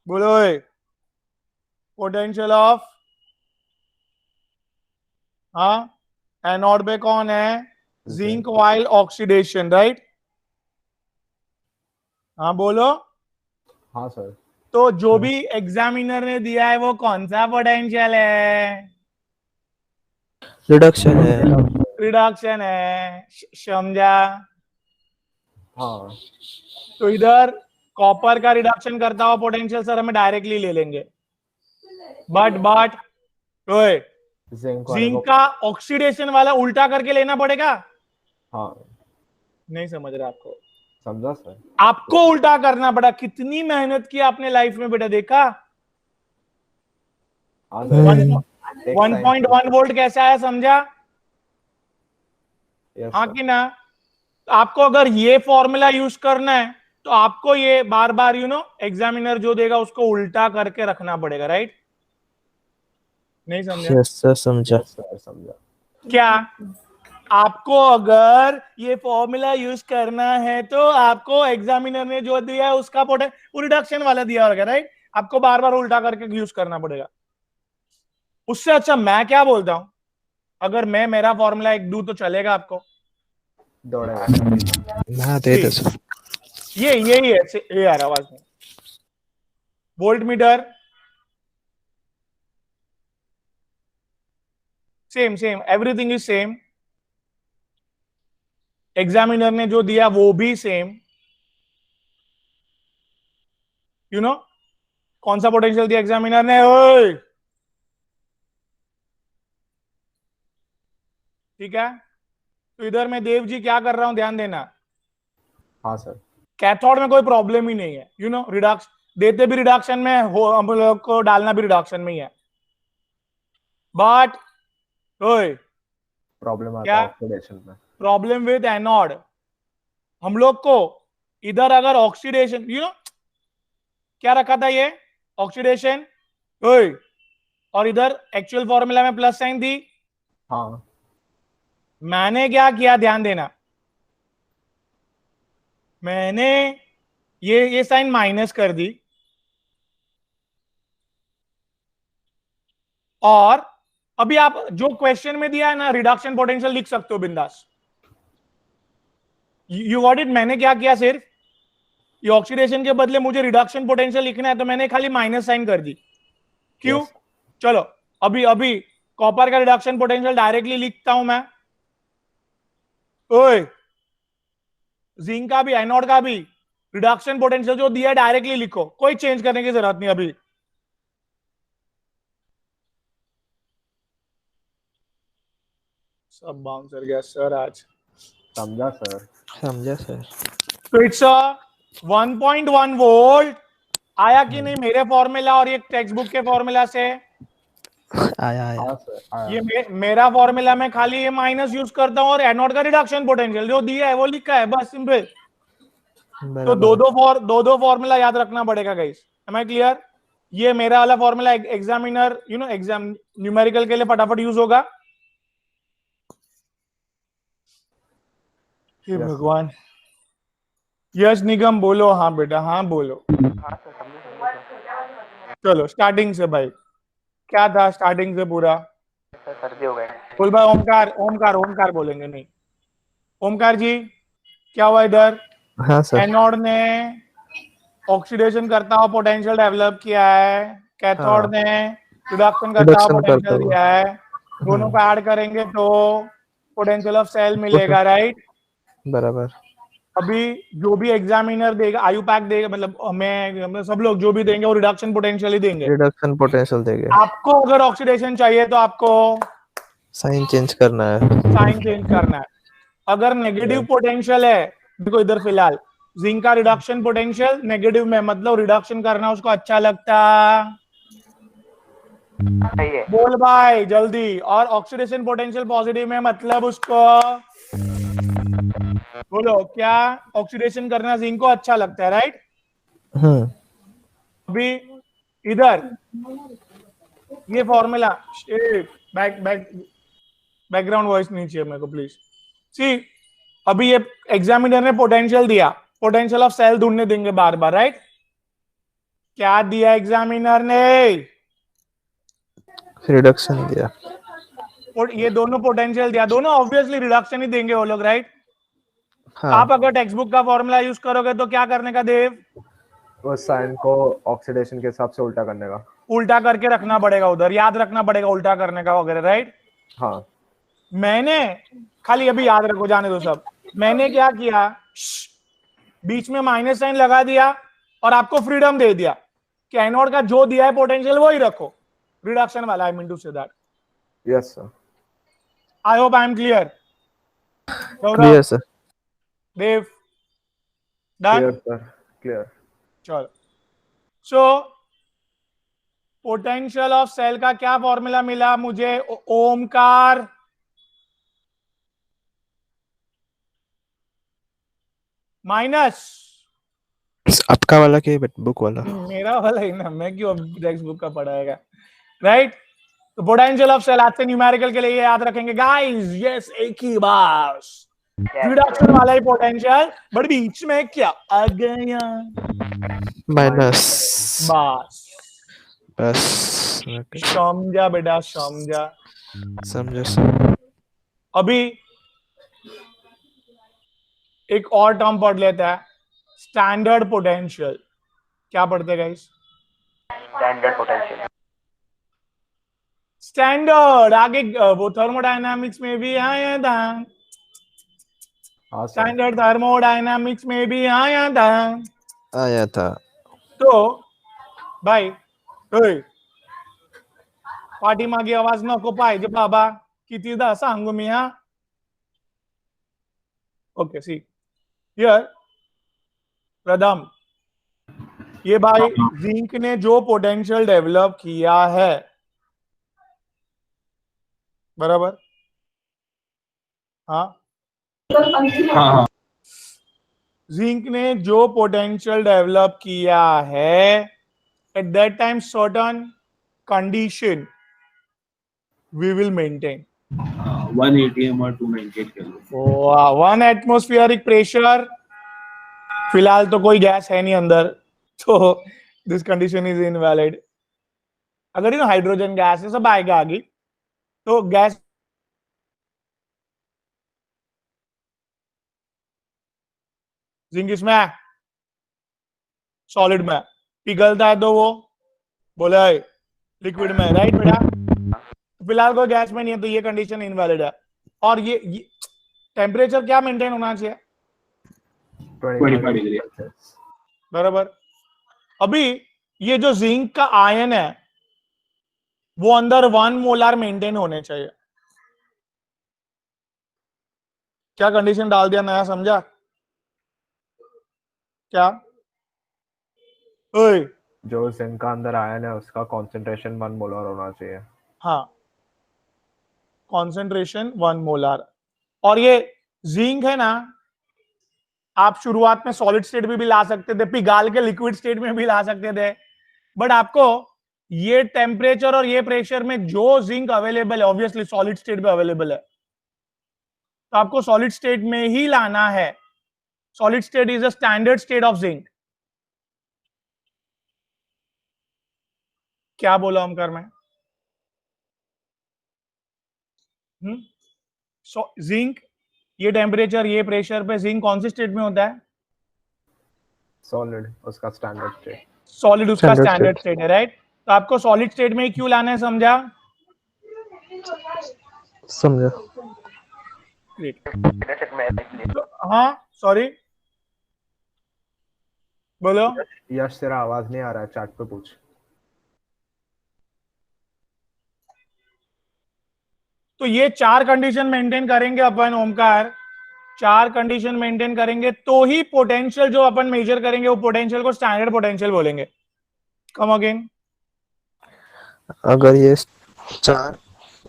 बोलो पोटेंशियल ऑफ, हाँ एनोड पे कौन है? Zinc while oxidation, right? हाँ बोलो। हाँ सर। तो जो भी एग्जामिनर ने दिया है वो कौन सा पोटेंशियल है? रिडक्शन है। रिडक्शन है, समझा? हाँ। तो इधर कॉपर का रिडक्शन करता हुआ पोटेंशियल सर हमें डायरेक्टली ले लेंगे, बट जिंक का ऑक्सीडेशन वाला उल्टा करके लेना पड़ेगा। हाँ। नहीं समझ रहा आपको? समझा सर। आपको उल्टा करना पड़ा। कितनी मेहनत की आपने लाइफ में बेटा, देखा? हाँ सर। 1.1 वोल्ट कैसे आया, समझा? यस हाँ सर। कि ना? तो आपको अगर ये फॉर्मूला यूज करना है तो आपको ये बार बार एग्जामिनर जो देगा उसको उल्टा करके रखना पड़ेगा, राइट? नहीं समझा? यस सर, समझा। यस सर समझा। क्या आपको अगर ये फॉर्मूला यूज करना है तो आपको एग्जामिनर ने जो दिया है उसका रिडक्शन वाला दिया होगा, राइट? आपको बार बार उल्टा करके यूज करना पड़ेगा। उससे अच्छा मैं क्या बोलता हूं, अगर मैं मेरा फॉर्मूला एक दूं तो चलेगा आपको? दौड़ेगा। हाँ दे दो सर। ये यही है ये यार आवाज में। Volt meter same same, everything is same. Examiner ने जो दिया वो भी सेम। यू नो कौन सा पोटेंशियल दिया एग्जामिनर ने? ओए ठीक है, तो इधर मैं देव जी क्या कर रहा हूं ध्यान देना। हाँ सर। कैथोड में कोई प्रॉब्लम ही नहीं है, यू नो रिडक्शन देते भी रिडक्शन में हो, हम लोग को डालना भी रिडक्शन में ही है। बट ओए प्रॉब्लम आता क्या है ऑक्सीडेशन में। प्रॉब्लम विद एनोड, हम लोग को इधर अगर ऑक्सीडेशन, यू नो क्या रखा था ये ऑक्सीडेशन, ओए और इधर एक्चुअल फॉर्मूला में प्लस साइन दी। हाँ मैंने क्या किया ध्यान देना, मैंने ये साइन माइनस कर दी और अभी आप जो क्वेश्चन में दिया है ना रिडक्शन पोटेंशियल लिख सकते हो बिंदास। You got it. मैंने क्या किया, सिर्फ ये ऑक्सीडेशन के बदले मुझे रिडक्शन पोटेंशियल लिखना है तो मैंने खाली माइनस साइन कर दी। क्यों? चलो अभी अभी कॉपर का रिडक्शन पोटेंशियल डायरेक्टली लिखता हूं मैं। ओए जिंक का भी एनोड का भी रिडक्शन पोटेंशियल जो दिया है डायरेक्टली लिखो, कोई चेंज करने की जरूरत नहीं अभी। सब बाउंसर गया सर आज। समझा सर। समझा सर। तो इट्स 1.1 वोल्ट आया कि नहीं मेरे फॉर्मूला और ये टेक्स्ट बुक के फॉर्मूला से? आया आया। हाँ सर आया। ये मेरा फॉर्मूला में खाली ये माइनस यूज करता हूं और एनोड का रिडक्शन पोटेंशियल जो दिया है वो लिखा है, बस सिंपल। तो दो फॉर्मूला याद रखना पड़ेगा गाइस। M I clear? ये मेरा वाला formula examiner you know exam numerical के लिए फटाफट यूज होगा। हे भगवान। यश निगम बोलो। हाँ बेटा हाँ बोलो। चलो स्टार्टिंग से भाई, क्या था स्टार्टिंग से पूरा? सर्दी हो गए। बोल भाई ओमकार ओमकार ओमकार बोलेंगे नहीं। ओमकार जी क्या हुआ इधर? हाँ सर। एनोड ने ऑक्सीडेशन करता हुआ पोटेंशियल डेवलप किया है, कैथोड ने रिडक्शन करता हुआ पोटेंशियल दिया है, दोनों को ऐड करेंगे तो पोटेंशियल ऑफ सेल मिलेगा, राइट? बराबर। अभी जो भी एग्जामिनर देगा, आयुपैक देगा, मतलब मैं सब लोग जो भी देंगे वो रिडक्शन पोटेंशियल ही देंगे। रिडक्शन पोटेंशियल देंगे। आपको अगर ऑक्सीडेशन चाहिए तो आपको साइन चेंज करना है। साइन चेंज करना है। अगर नेगेटिव पोटेंशियल है, देखो इधर फिलहाल जिंक का रिडक्शन पोटेंशियल नेगेटिव में, मतलब रिडक्शन करना उसको अच्छा लगता। बोल भाई जल्दी। और ऑक्सीडेशन पोटेंशियल पॉजिटिव में, मतलब उसको बोलो क्या ऑक्सीडेशन करना जिंक को अच्छा लगता है, राइट? अभी इधर ये फॉर्मूला बैकग्राउंड वॉइस नहीं चाहिए मेरे को प्लीज। सी अभी ये एग्जामिनर ने पोटेंशियल दिया, पोटेंशियल ऑफ सेल ढूंढने देंगे बार बार, राइट? क्या दिया एग्जामिनर ने? रिडक्शन दिया। और ये दोनों पोटेंशियल दिया, दोनों ऑब्वियसली रिडक्शन ही देंगे वो लोग, राइट? हाँ। आप अगर टेक्स्ट बुक का फॉर्मूला यूज करोगे तो क्या करने का देव? उस साइन को ऑक्सीडेशन के हिसाब से उल्टा करने का। उल्टा करके रखना पड़ेगा, उधर याद रखना पड़ेगा उल्टा करने का वगैरह, राइट? हाँ मैंने खाली अभी याद रखो, जाने दो सब। मैंने क्या किया, बीच में माइनस साइन लगा दिया और आपको फ्रीडम दे दिया कि एनोड का जो दिया है पोटेंशियल वही रखो, रिडक्शन वाला। I mean to say that. Yes sir. I hope I am clear. Clear sir. Dev done? Clear sir clear. चलो सो पोटेंशियल ऑफ सेल का क्या फॉर्मूला मिला मुझे? ओमकार माइनस आपका वाला के बुक वाला? मेरा वाला ही ना, मैं क्यों टेक्स्ट बुक का पढ़ाएगा, राइट? तो पोटेंशियल ऑफ सेल आज से न्यूमेरिकल के लिए ये याद रखेंगे गाइस। यस एक ही बार रिडक्शन वाला ही पोटेंशियल, बट बीच में क्या आ गया? माइनस। बस बस। समझा बेटा समझा। समझा सर। अभी एक और टर्म पढ़ लेता है, स्टैंडर्ड पोटेंशियल। क्या पढ़ते गाइस? Standard potential. स्टैंडर्ड आगे वो थर्मोडायनामिक्स में भी आया था, हाँ सर। स्टैंडर्ड थर्मोडायनामिक्स में भी आया था। तो भाई ओय, पाठीमागे आवाज नको पाहिजे बाबा, कितीदा सांगू मी हा? ओके सी हियर प्रथम, ये भाई जिंक ने जो पोटेंशियल डेवलप किया है, बराबर? हाँ हाँ जिंक ने जो पोटेंशियल डेवलप किया है, at that time certain condition we will maintain 1 atm और 298 केल्विन। 1 एटमॉस्फेरिक प्रेशर, फिलहाल तो कोई गैस है नहीं अंदर, तो दिस कंडीशन इज इनवैलिड। अगर ये हाइड्रोजन गैस है सब आएगा आगे, तो गैस जिंक इसमें है, सॉलिड में पिघलता है तो वो बोले लिक्विड में, राइट बेटा? फिलहाल कोई गैस में नहीं है तो ये कंडीशन इनवैलिड है। और ये टेम्परेचर क्या मेंटेन होना चाहिए? 25 डिग्री। बराबर। अभी ये जो जिंक का आयन है वो अंदर 1 मोलार मेंटेन होने चाहिए। क्या कंडीशन डाल दिया नया, समझा क्या? ओए जो जिंक का अंदर आयन है उसका कंसंट्रेशन 1 मोलर होना चाहिए। हाँ, कंसंट्रेशन 1 मोलार। और ये जिंक है ना, आप शुरुआत में सॉलिड स्टेट में भी ला सकते थे, पिघाल के लिक्विड स्टेट में भी ला सकते थे, बट आपको ये टेम्परेचर और ये प्रेशर में जो जिंक अवेलेबल है, ऑब्वियसली सॉलिड स्टेट में अवेलेबल है, तो आपको सॉलिड स्टेट में ही लाना है। Solid state is a standard state of zinc. क्या बोला ओमकार में? जिंक ये टेम्परेचर ये प्रेशर पे जिंक कौन सी स्टेट में होता है? सॉलिड उसका स्टैंडर्ड स्टेट। सॉलिड उसका Standard स्टैंडर्ड स्टेट है, राइट? तो आपको सॉलिड स्टेट में ही क्यों लाना है, समझा? समझा। तो हाँ सॉरी बोलो। यश तेरा आवाज नहीं आ रहा है, चैट पे पूछ। तो ये 4 कंडीशन मेंटेन करेंगे अपन ओमकार, 4 कंडीशन मेंटेन करेंगे तो ही पोटेंशियल जो अपन मेजर करेंगे वो पोटेंशियल को स्टैंडर्ड पोटेंशियल बोलेंगे। Come again. अगर ये 4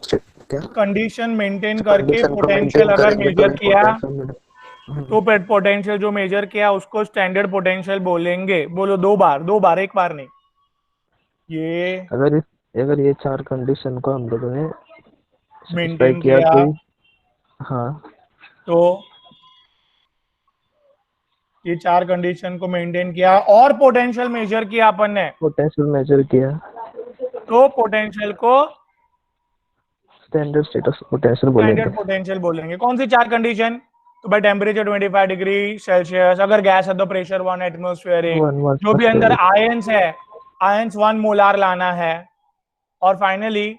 क्या कंडीशन मेंटेन करके कंडीशन को पोटेंशियल मेंटेन अगर करेंगे तो मेजर किया potential तो पोटेंशियल जो मेजर किया उसको स्टैंडर्ड पोटेंशियल बोलेंगे। बोलो 2 बार, एक बार नहीं। ये अगर ये 4 कंडीशन को हम लोगों ने मेंटेन किया किया तो हाँ, तो ये 4 कंडीशन को मेंटेन किया और पोटेंशियल मेजर किया अपन ने, पोटेंशियल मेजर किया तो पोटेंशियल को स्टैंडर्ड स्टेट ऑफ पोटेंशियल बोलेंगे। स्टैंडर्ड पोटेंशियल बोलेंगे। कौन सी 4 कंडीशन? तो भाई टेम्परेचर 25 डिग्री सेल्सियस, अगर गैस है तो प्रेशर 1 एटमॉस्फेरिक, जो भी अंदर आयंस है आयंस 1 मोलार लाना है, और finally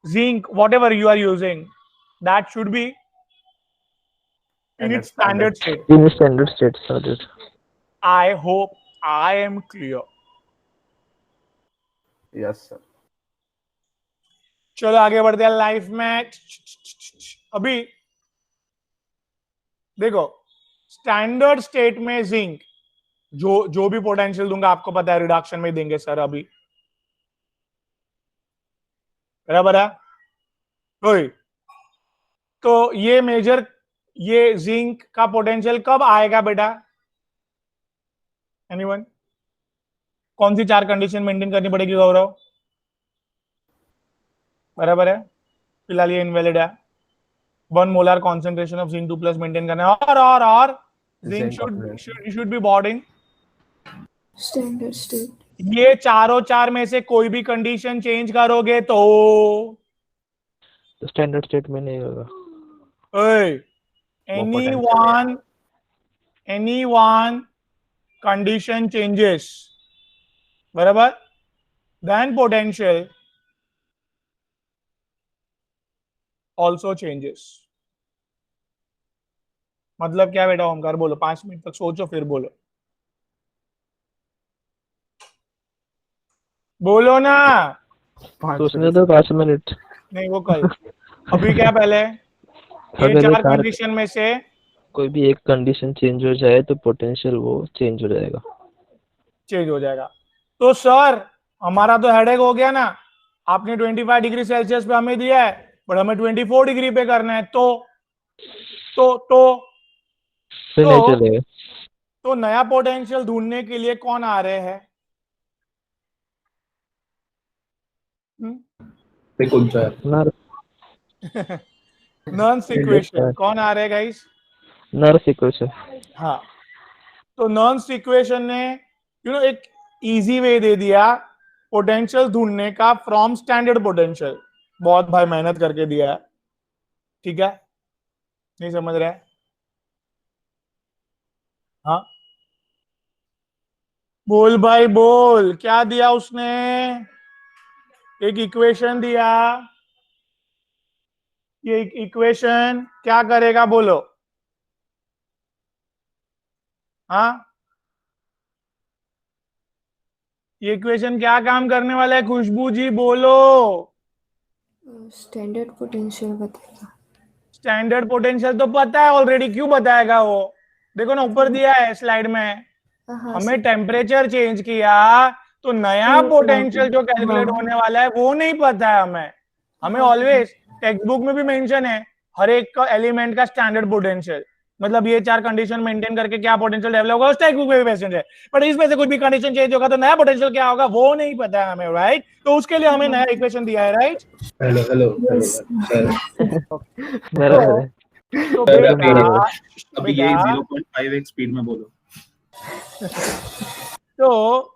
zinc whatever you are using that should be in its standard state. In standard state, sorry. I hope I am clear. Yes sir. चलो आगे बढ़ते हैं लाइफ में। अभी देखो स्टैंडर्ड स्टेट में जिंक जो भी पोटेंशियल दूंगा आपको पता है रिडक्शन में देंगे सर अभी, बराबर है? तो ये मेजर ये जिंक का पोटेंशियल कब आएगा बेटा? एनीवन? कौन सी 4 कंडीशन मेंटेन करनी पड़ेगी गौरव? बराबर है, फिलहाल ये इनवैलिड है। 1 molar concentration of zinc 2+ maintain करना है, और zinc should be bond in standard state. ये चारों 4 में से कोई भी कंडीशन चेंज करोगे तो तो स्टैंडर्ड स्टेट में नहीं होगा। Hey, potential anyone condition changes, बराबर, then potential also changes. मतलब क्या बेटा ओमकार, बोलो, 5 मिनट तक सोचो फिर बोलो, बोलो ना। सोचने दो 5 मिनट। नहीं वो कल, अभी क्या पहले ये अगर ये 4 कार कंडीशन में से कोई भी एक कंडीशन चेंज हो जाए तो पोटेंशियल वो चेंज हो जाएगा। चेंज हो जाएगा। तो सर हमारा तो हेडेक हो गया ना, आपने 25 डिग्री सेल्सियस पे हमें दिया है, बट हमें 24 डिग्री पे करना है, फिर नहीं तो चलेगा। तो नया पोटेंशियल ढूंढने के लिए कौन आ रहे हैं? कौन सा है? नर्स इक्वेशन कौन आ रहे हैं गाइस? Nernst equation. हाँ, तो नर्स इक्वेशन ने एक इजी वे दे दिया पोटेंशियल ढूंढने का फ्रॉम स्टैंडर्ड पोटेंशियल। बहुत भाई मेहनत करके दिया है, ठीक है, नहीं समझ रहे? हाँ बोल भाई बोल, क्या दिया उसने? एक इक्वेशन दिया, ये इक्वेशन क्या करेगा बोलो? हाँ, ये इक्वेशन क्या काम करने वाला है? खुशबू जी बोलो। स्टैंडर्ड पोटेंशियल बताएगा। स्टैंडर्ड पोटेंशियल तो पता है ऑलरेडी, क्यों बताएगा वो? देखो ना ऊपर दिया है स्लाइड में, हाँ हमें टेम्परेचर चेंज किया तो नया हाँ, पोटेंशियल जो कैलकुलेट हाँ। होने वाला है वो नहीं पता है हमें। हमें हाँ, ऑलवेज टेक्स्ट बुक में भी मेंशन है हर एक का एलिमेंट का स्टैंडर्ड पोटेंशियल, मतलब ये 4 कंडीशन मेंटेन करके क्या पोटेंशियल डेवलप होगा उस टेक्स्ट बुक में भी मेंशन है, बट इसमें से कुछ भी कंडीशन चेंज होगा तो नया पोटेंशियल क्या होगा वो नहीं पता है हमें, राइट? तो उसके लिए हमें नया इक्वेशन दिया है, right? Hello hello hello Yes. Sir, बराबर है। तो सर बेटा अभी यही 0.5x स्पीड में बोलो। तो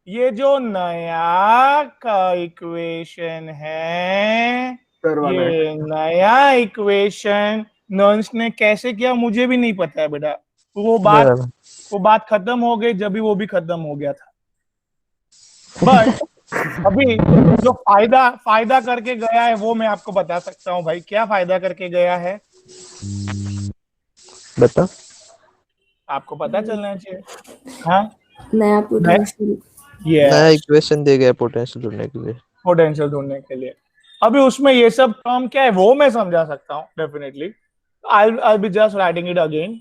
ये जो नया का इक्वेशन है, सर वाला है। ये नया इक्वेशन नर्स ने कैसे किया मुझे भी नहीं पता है बेटा। वो बात खत्म हो गई जब भी वो भी खत्म हो गया था, बट अभी जो फायदा करके गया है वो मैं आपको बता सकता हूँ भाई। क्या फायदा करके गया है बता। आपको पता चलना चाहिए। हाँ, नया पोटेंशियल। नया यस, इक्वेशन दे गया पोटेंशियल ढूंढने के लिए। पोटेंशियल ढूंढने के लिए। अभी उसमें ये सब टर्म क्या है वो मैं समझा सकता हूँ definitely. I be just writing it again.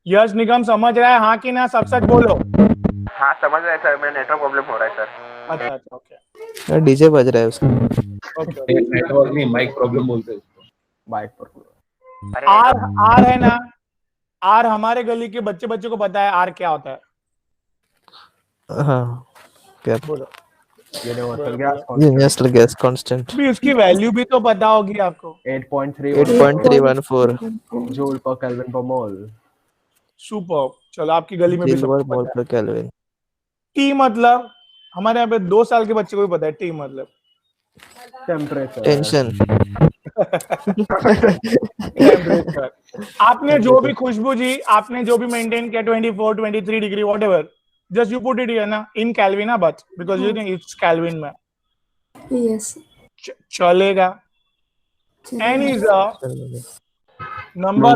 Yes Nigam समझ रहा है हाँ कि ना? सब सच बोलो। हाँ समझ रहे हैं सर, मेरा नेटवर्क प्रॉब्लम हो रहा है सर। अच्छा अच्छा, ओके डीजे बज रहा है उसका। ओके। नेटवर्क नहीं, माइक प्रॉब्लम बोलते हैं उसको। बाइक पर अरे आर है ना? आर हमारे गली के बच्चे को पता है आर क्या होता है? हाँ क्या? बोलो। Universal gas constant. भी उसकी वैल्यू भी तो पता होगी आपको। 8.314 जूल पर केल्विन पर मोल। सुपर, चलो आपकी गली में भी किलोवाट सबको मोल पता पर केल्विन। है। टी मतलब हमारे यहाँ पे 2 साल के बच्चे को भी पता है टी मतलब टेम्परेचर। टेंशन। टेम्परेचर। आपने जो भी खुशबू जी आपने जो भी मेंटेन किया 24 23 degree whatever, just you put it here ना इन केल्विन ना, but because you think it's kelvin में यस। चलेगा। n is a number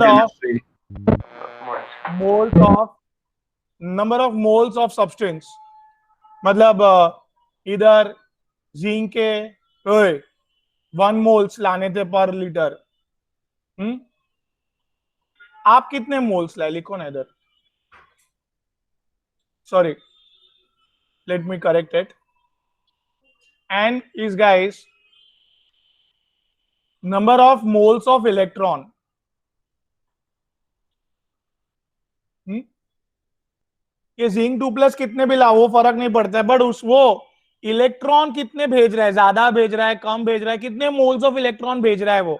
of moles of substance, मतलब इधर जिंक के 1 मोल्स लाने थे पर लीटर। आप कितने मोल्स लाए? लिखो ना इधर, sorry let me correct it. n is guys number of moles of electron। ये जिंक 2+ कितने भी लाओ वो फर्क नहीं पड़ता है, बट वो इलेक्ट्रॉन कितने भेज रहा है, ज्यादा भेज रहा है कम भेज रहा है, कितने मोल्स ऑफ इलेक्ट्रॉन भेज रहा है वो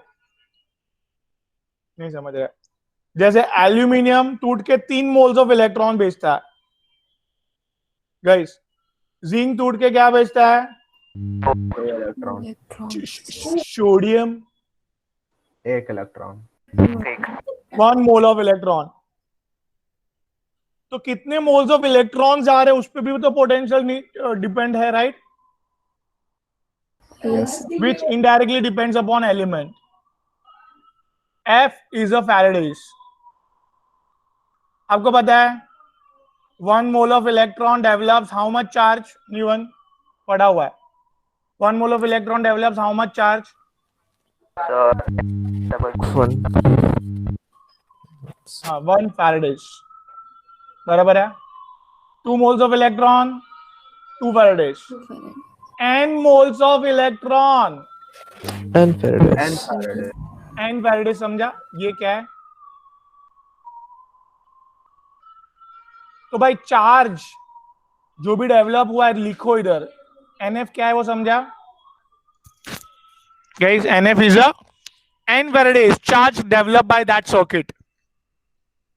नहीं समझ रहा है। जैसे एल्यूमिनियम टूट के 3 मोल्स ऑफ इलेक्ट्रॉन भेजता है गाइस, जिंक टूट के क्या भेजता है electron, electron, sodium, 1 electron, 1 mole of electron. तो कितने मोल्स ऑफ इलेक्ट्रॉन जा रहे हैं उस पर भी तो पोटेंशियल डिपेंड है, right? yes, Which indirectly depends upon element. F is a Faraday's. आपको पता है 1 mole of electron develops how much charge? Newton पढ़ा हुआ है। 1 mole of electron develops how much charge? One. हाँ, 1 Faraday's, बराबर है। 2 moles of electron, 2 Faraday's. 2 Faraday, N moles of electron, And Faraday's. n Faraday, N Faraday, समझा? ये क्या है? तो भाई चार्ज जो भी डेवलप हुआ है लिखो इधर। NF क्या है वो समझा? Guys, NF is a N Faraday's charge developed by that circuit.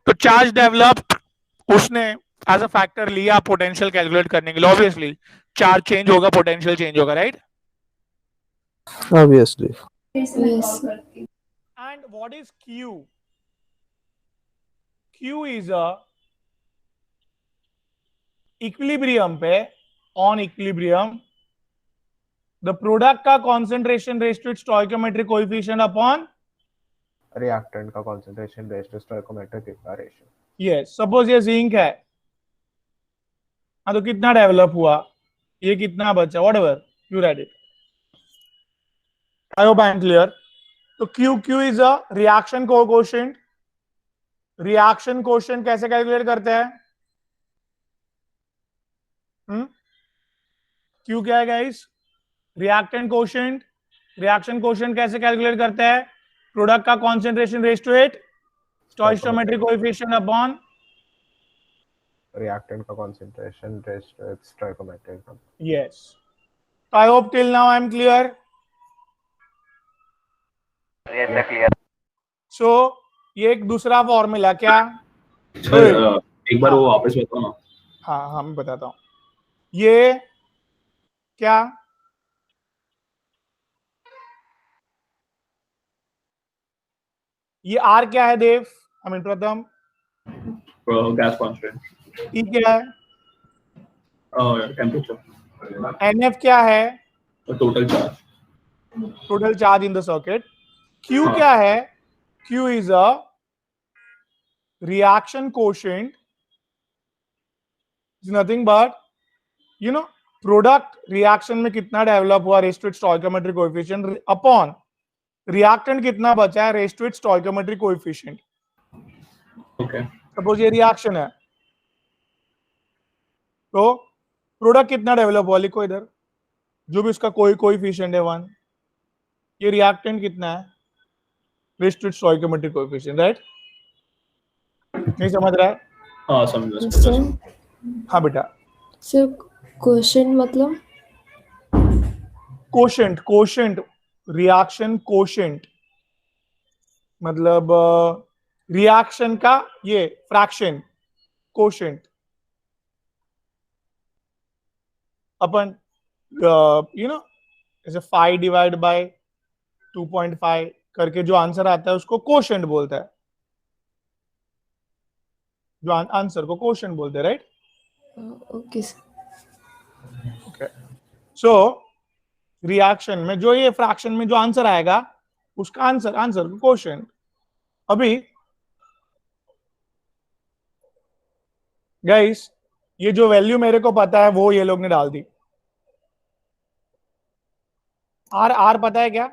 तो चार्ज डेवलप्ड उसने एज अ फैक्टर लिया पोटेंशियल कैलकुलेट करने के लिए। ऑब्वियसली चार्ज चेंज होगा, पोटेंशियल चेंज होगा, right? Obviously. yes, And what is Q? Q is a equilibrium पे, ऑन इक्विलिब्रियम द प्रोडक्ट का concentration raised to its stoichiometric coefficient upon, reactant का concentration raised to stoichiometric ratio. Yes, suppose ये जिंक है, हाँ, तो कितना डेवलप हुआ, ये कितना बचा, whatever you right it. I hope I am clear. तो Q is a reaction coefficient. Reaction coefficient कैसे कैलकुलेट करते हैं? Q क्या है guys? Reactant coefficient. Reaction coefficient कैसे कैलकुलेट करते हैं? प्रोडक्ट का concentration raised to it stoichiometric coefficient upon reactant का concentration raised to its stoichiometric. yes. I hope till now I am clear. Yes, sir, clear. So ये एक दूसरा फॉर्मूला क्या? सर एक बार वो वापस बताओ ना। हाँ हाँ मैं बताता हूँ। ये क्या? ये R क्या है देव? I mean प्रथम। गैस कांस्टेंट, T क्या है? टेम्परेचर, NF क्या है? Total charge, total charge in the circuit. Q हाँ. क्या है? Q is a reaction quotient, is nothing but you know product reaction में कितना डेवलप हुआ raised to its stoichiometric coefficient upon reactant कितना बचा है raised to its stoichiometric coefficient. Okay, suppose ये रिएक्शन है, तो प्रोडक्ट कितना डेवलप हुआ लिखो इधर, जो भी उसका कोई कोएफिशिएंट है 1। ये रिएक्टेंट कितना है raised to its stoichiometric coefficient, right? नहीं समझ रहा है? हाँ समझ सर, हाँ बेटा। सर क्वेश्चन मतलब कोशेंट, कोशेंट रिएक्शन कोशेंट मतलब रिएक्शन का ये फ्रैक्शन कोशेंट अपन यू नो ऐसे 5 डिवाइड बाय 2.5 करके जो आंसर आता है उसको कोशेंट बोलता है। जो आंसर को कोशेंट बोलते हैं, right? Okay sir, okay. So reaction में जो ये फ्रैक्शन में जो आंसर आएगा उसका आंसर को कोशेंट। अभी गाइस ये जो वैल्यू मेरे को पता है वो ये लोग ने डाल दी। आर पता है क्या?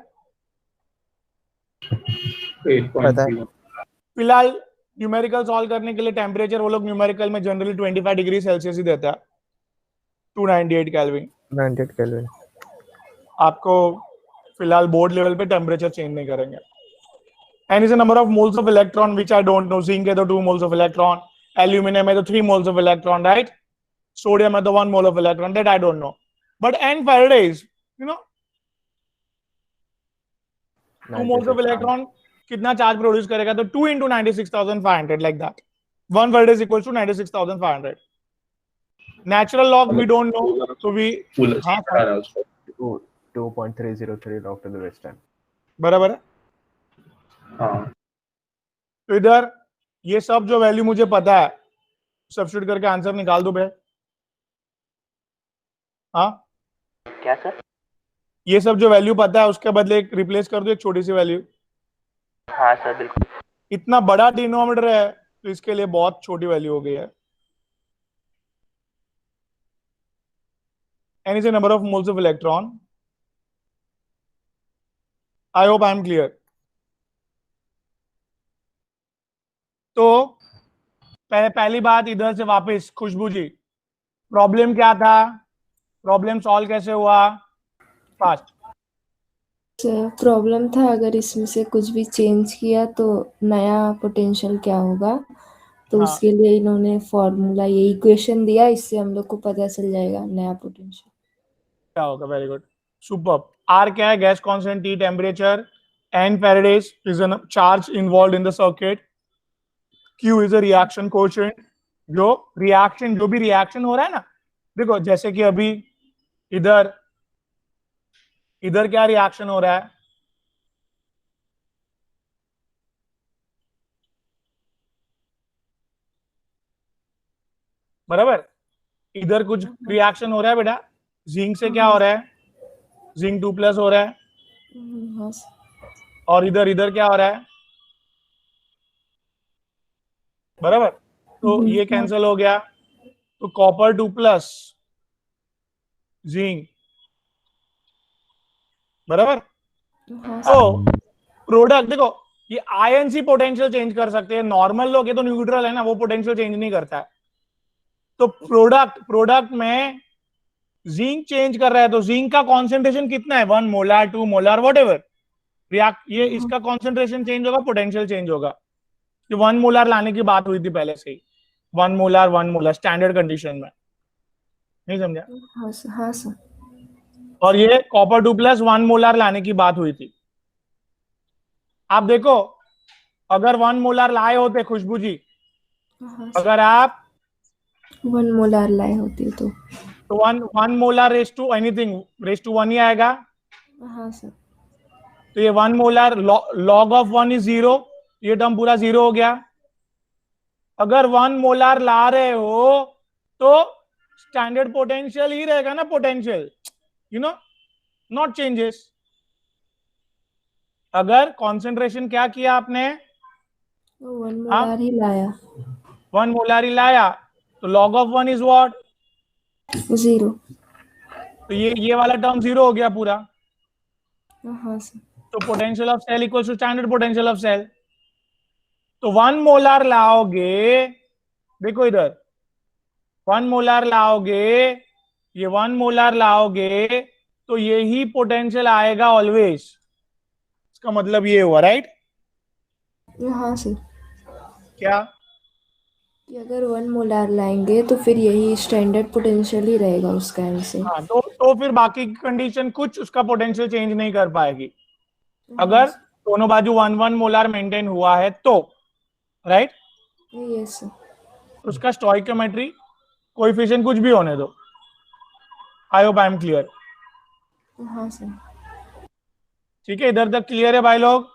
पता है। फिलहाल न्यूमेरिकल सॉल्व करने के लिए टेम्परेचर वो लोग न्यूमेरिकल में जनरली 25 डिग्री सेल्सियस ही देता है, 298 केल्विन। 98 केल्विन। आपको फिलहाल बोर्ड लेवल पे टेम्परेचर चेंज नहीं करेंगे। And is a number of moles of electron which I don't no. Zinc है तो 2 मोल्स ऑफ इलेक्ट्रॉन, एल्यूमिनियम है तो 3 moles of electron, right? Sodium है तो 1 mole of electron, that I don't know. But n Faradays you know 2 moles of electron कितना चार्ज प्रोड्यूस करेगा? तो 2 into 96,500 like that. 1 Faraday is equals to 96,500. Natural log we don't know, so we 2.303 log to the base 10. बराबर है। हाँ तो इधर ये सब जो वैल्यू मुझे पता है सब्स्टिट्यूट करके आंसर निकाल दो बे। हाँ क्या सर? ये सब जो वैल्यू पता है उसके बदले एक रिप्लेस कर दो एक छोटी सी वैल्यू। हाँ सर बिल्कुल। इतना बड़ा डिनोमिनेटर है तो इसके लिए बहुत छोटी वैल्यू हो गई है। N is the number of moles of electron. I hope I am clear. तो पहली बात इधर से वापस खुशबू जी, प्रॉब्लम क्या था, प्रॉब्लम सॉल्व कैसे हुआ, फास्ट। सर प्रॉब्लम था अगर इसमें से कुछ भी चेंज किया तो नया पोटेंशियल क्या होगा, तो हाँ। उसके लिए इन्होंने फॉर्मूला ये इक्वेशन दिया, इससे हम लोग को पता चल जाएगा नया पोटेंशियल क्या होगा। Very good, super. आर क्या है, gas constant, T temperature, n Faradays is a charge involved in the circuit, Q is a reaction coefficient. जो भी रिएक्शन हो रहा है ना, देखो जैसे कि अभी इधर क्या रिएक्शन हो रहा है, बराबर, इधर कुछ रिएक्शन हो रहा है बेटा, जिंक से क्या हो रहा है, जिंक 2+ हो रहा है, हाँ सर। और इधर क्या हो रहा है, बराबर। तो ये कैंसिल हो गया, तो कॉपर 2+, जिंक, बराबर। हाँ तो प्रोडक्ट देखो, ये आईएनसी पोटेंशियल चेंज कर सकते हैं, नॉर्मल लोग ये तो न्यूट्रल है ना, वो पोटेंशियल चेंज नहीं करता है। तो प्रोडक्ट में जिंक चेंज कर रहा है, तो जिंक का कॉन्सेंट्रेशन कितना है, 1 मोलार 2 मोलार वॉट एवर, ये इसका कॉन्सेंट्रेशन चेंज होगा, पोटेंशियल चेंज होगा। कि 1 मोलार लाने की बात हुई थी पहले से ही, 1 मोलार स्टैंडर्ड कंडीशन में, नहीं समझा। हाँ सर। हाँ सर। और ये कॉपर 2+ 1 मोलार लाने की बात हुई थी। आप देखो, अगर 1 मोलार लाए होते खुशबू जी, हाँ अगर आप 1 मोलार लाए होते तो 1 molar raise to anything, raise to 1 ही आएगा। हाँ सर। तो ये 1 मोलार लॉग ऑफ 1 इज 0, ये टर्म पूरा 0 हो गया। अगर 1 मोलार ला रहे हो तो स्टैंडर्ड पोटेंशियल ही रहेगा ना, पोटेंशियल, नॉट चेंजेस। अगर कॉन्सेंट्रेशन क्या किया आपने, 1 मोलार ही लाया, 1 मोलार ही लाया, तो लॉग ऑफ 1 इज व्हाट, 0। तो ये वाला टर्म 0 हो गया पूरा। हाँ सर। तो potential of cell equal to standard potential of cell. तो 1 मोलार लाओगे, देखो इधर 1 मोलार लाओगे, ये 1 मोलार लाओगे तो यही पोटेंशियल आएगा ऑलवेज। इसका मतलब ये हुआ, राइट। हाँ सर। क्या कि अगर 1 मोलार लाएंगे तो फिर यही स्टैंडर्ड पोटेंशियल ही रहेगा उसका आंसर। हाँ, तो फिर बाकी की कंडीशन कुछ उसका पोटेंशियल चेंज नहीं कर पाएगी, अगर दोनों बाजू 1 मोलार मेंटेन हुआ है तो, राइट। Yes sir. उसका स्टोइकियोमेट्री कोएफिशिएंट कुछ भी होने दो। आई होप आई एम क्लियर। हाँ सर। ठीक है, इधर तक क्लियर है भाई लोग।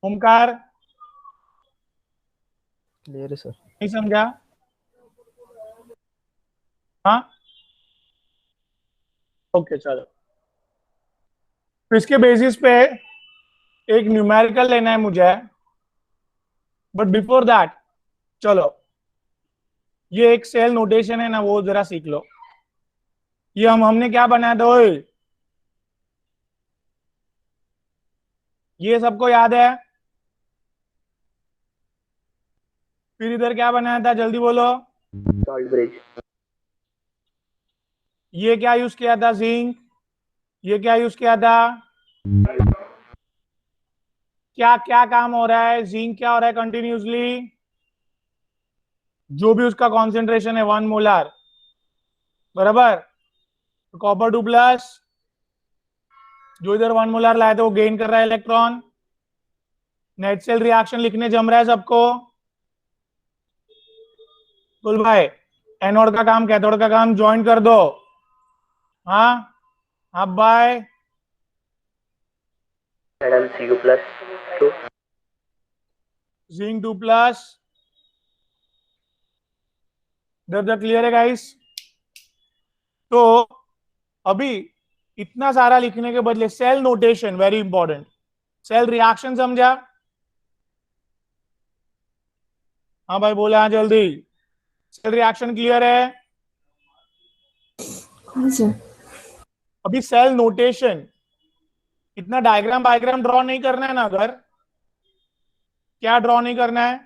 ओमकार क्लियर है सर। नहीं समझा? हाँ ओके चलो। तो इसके बेसिस पे एक न्यूमेरिकल लेना है मुझे, बट बिफोर दैट चलो ये एक सेल नोटेशन है ना, वो जरा सीख लो। ये हमने क्या बनाया था, ओए ये सबको याद है? फिर इधर क्या बनाया था, जल्दी बोलो। Salt bridge. ये क्या यूज किया था, जिंक। ये क्या यूज किया था, क्या क्या काम हो रहा है, जिंक क्या हो रहा है कंटिन्यूसली, जो भी उसका कॉन्सेंट्रेशन है 1 मोलार, बराबर। तो कॉपर 2+, जो इधर 1 मोलार लाया था वो गेन कर रहा है इलेक्ट्रॉन। नेट सेल रिएक्शन लिखने जम रहा है सबको, बोल भाई। एनोड का काम कैथोड का काम ज्वाइन कर दो। हाँ हाँ बाय मैडम Cu+2 जिंक 2+, इधर क्लियर है गाइस? तो अभी इतना सारा लिखने के बदले cell notation very important, cell reaction समझा? हाँ भाई बोले हाँ जल्दी, सेल रिएक्शन क्लियर है? हाँ सर। अभी सेल नोटेशन, इतना डायग्राम बायग्राम ड्रॉ नहीं करना है ना अगर, क्या ड्रॉ नहीं करना है?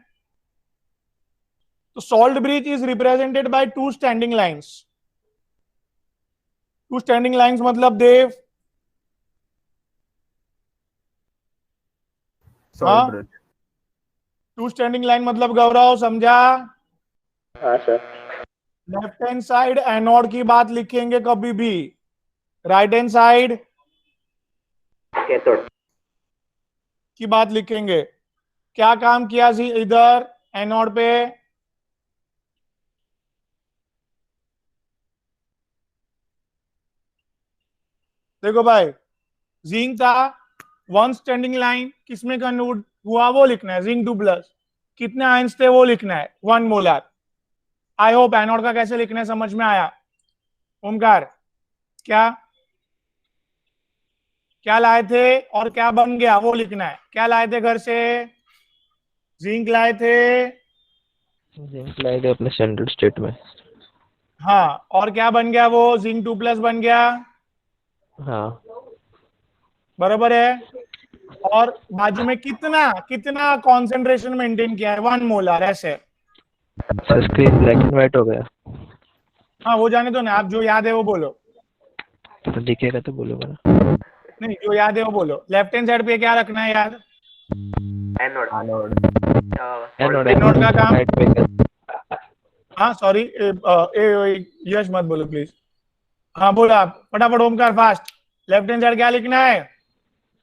तो salt bridge is represented by 2 standing lines. 2 standing lines मतलब देव, सॉल्ट हाँ ब्रिज 2 स्टैंडिंग लाइन मतलब गौरव समझा? हाँ sir left hand side anode की बात लिखेंगे कभी भी, राइट हैंड साइड कैथोड की बात लिखेंगे। क्या काम किया इधर एनोड पे? देखो भाई, जिंक था, 1 स्टैंडिंग लाइन किसमें कन्वर्ट हुआ वो लिखना है, जिंक 2+, कितने आयंस थे वो लिखना है, 1 मोलर। आई होप एनोड का कैसे लिखना है समझ में आया। ओमकार क्या क्या लाए थे और क्या बन गया वो लिखना है। क्या लाए थे घर से? जिंक लाए थे, जिंक लाइट है अपने स्टैंडर्ड स्टेट में। हाँ, और क्या बन गया वो? जिंक 2+ बन गया, हाँ बराबर है। और बाजू में कितना कितना कॉन्सेंट्रेशन मेंटेन किया है? 1 मोलर ऐसे। स्क्रीन ब्लैक एंड व्हाइट हो गया, हाँ वो जाने दो ना, आप जो याद है वो बोलो। तो दिखेगा तो बोलो मेरा। नहीं जो याद है वो बोलो। लेफ्ट हैंड साइड पे क्या रखना है याद? एनोड एनोड एनोड का काम, राइट पे हाँ सॉरी यश मत बोलो प्लीज। हाँ बोलो आप फटाफट, Omkar fast. Left hand side क्या लिखना है?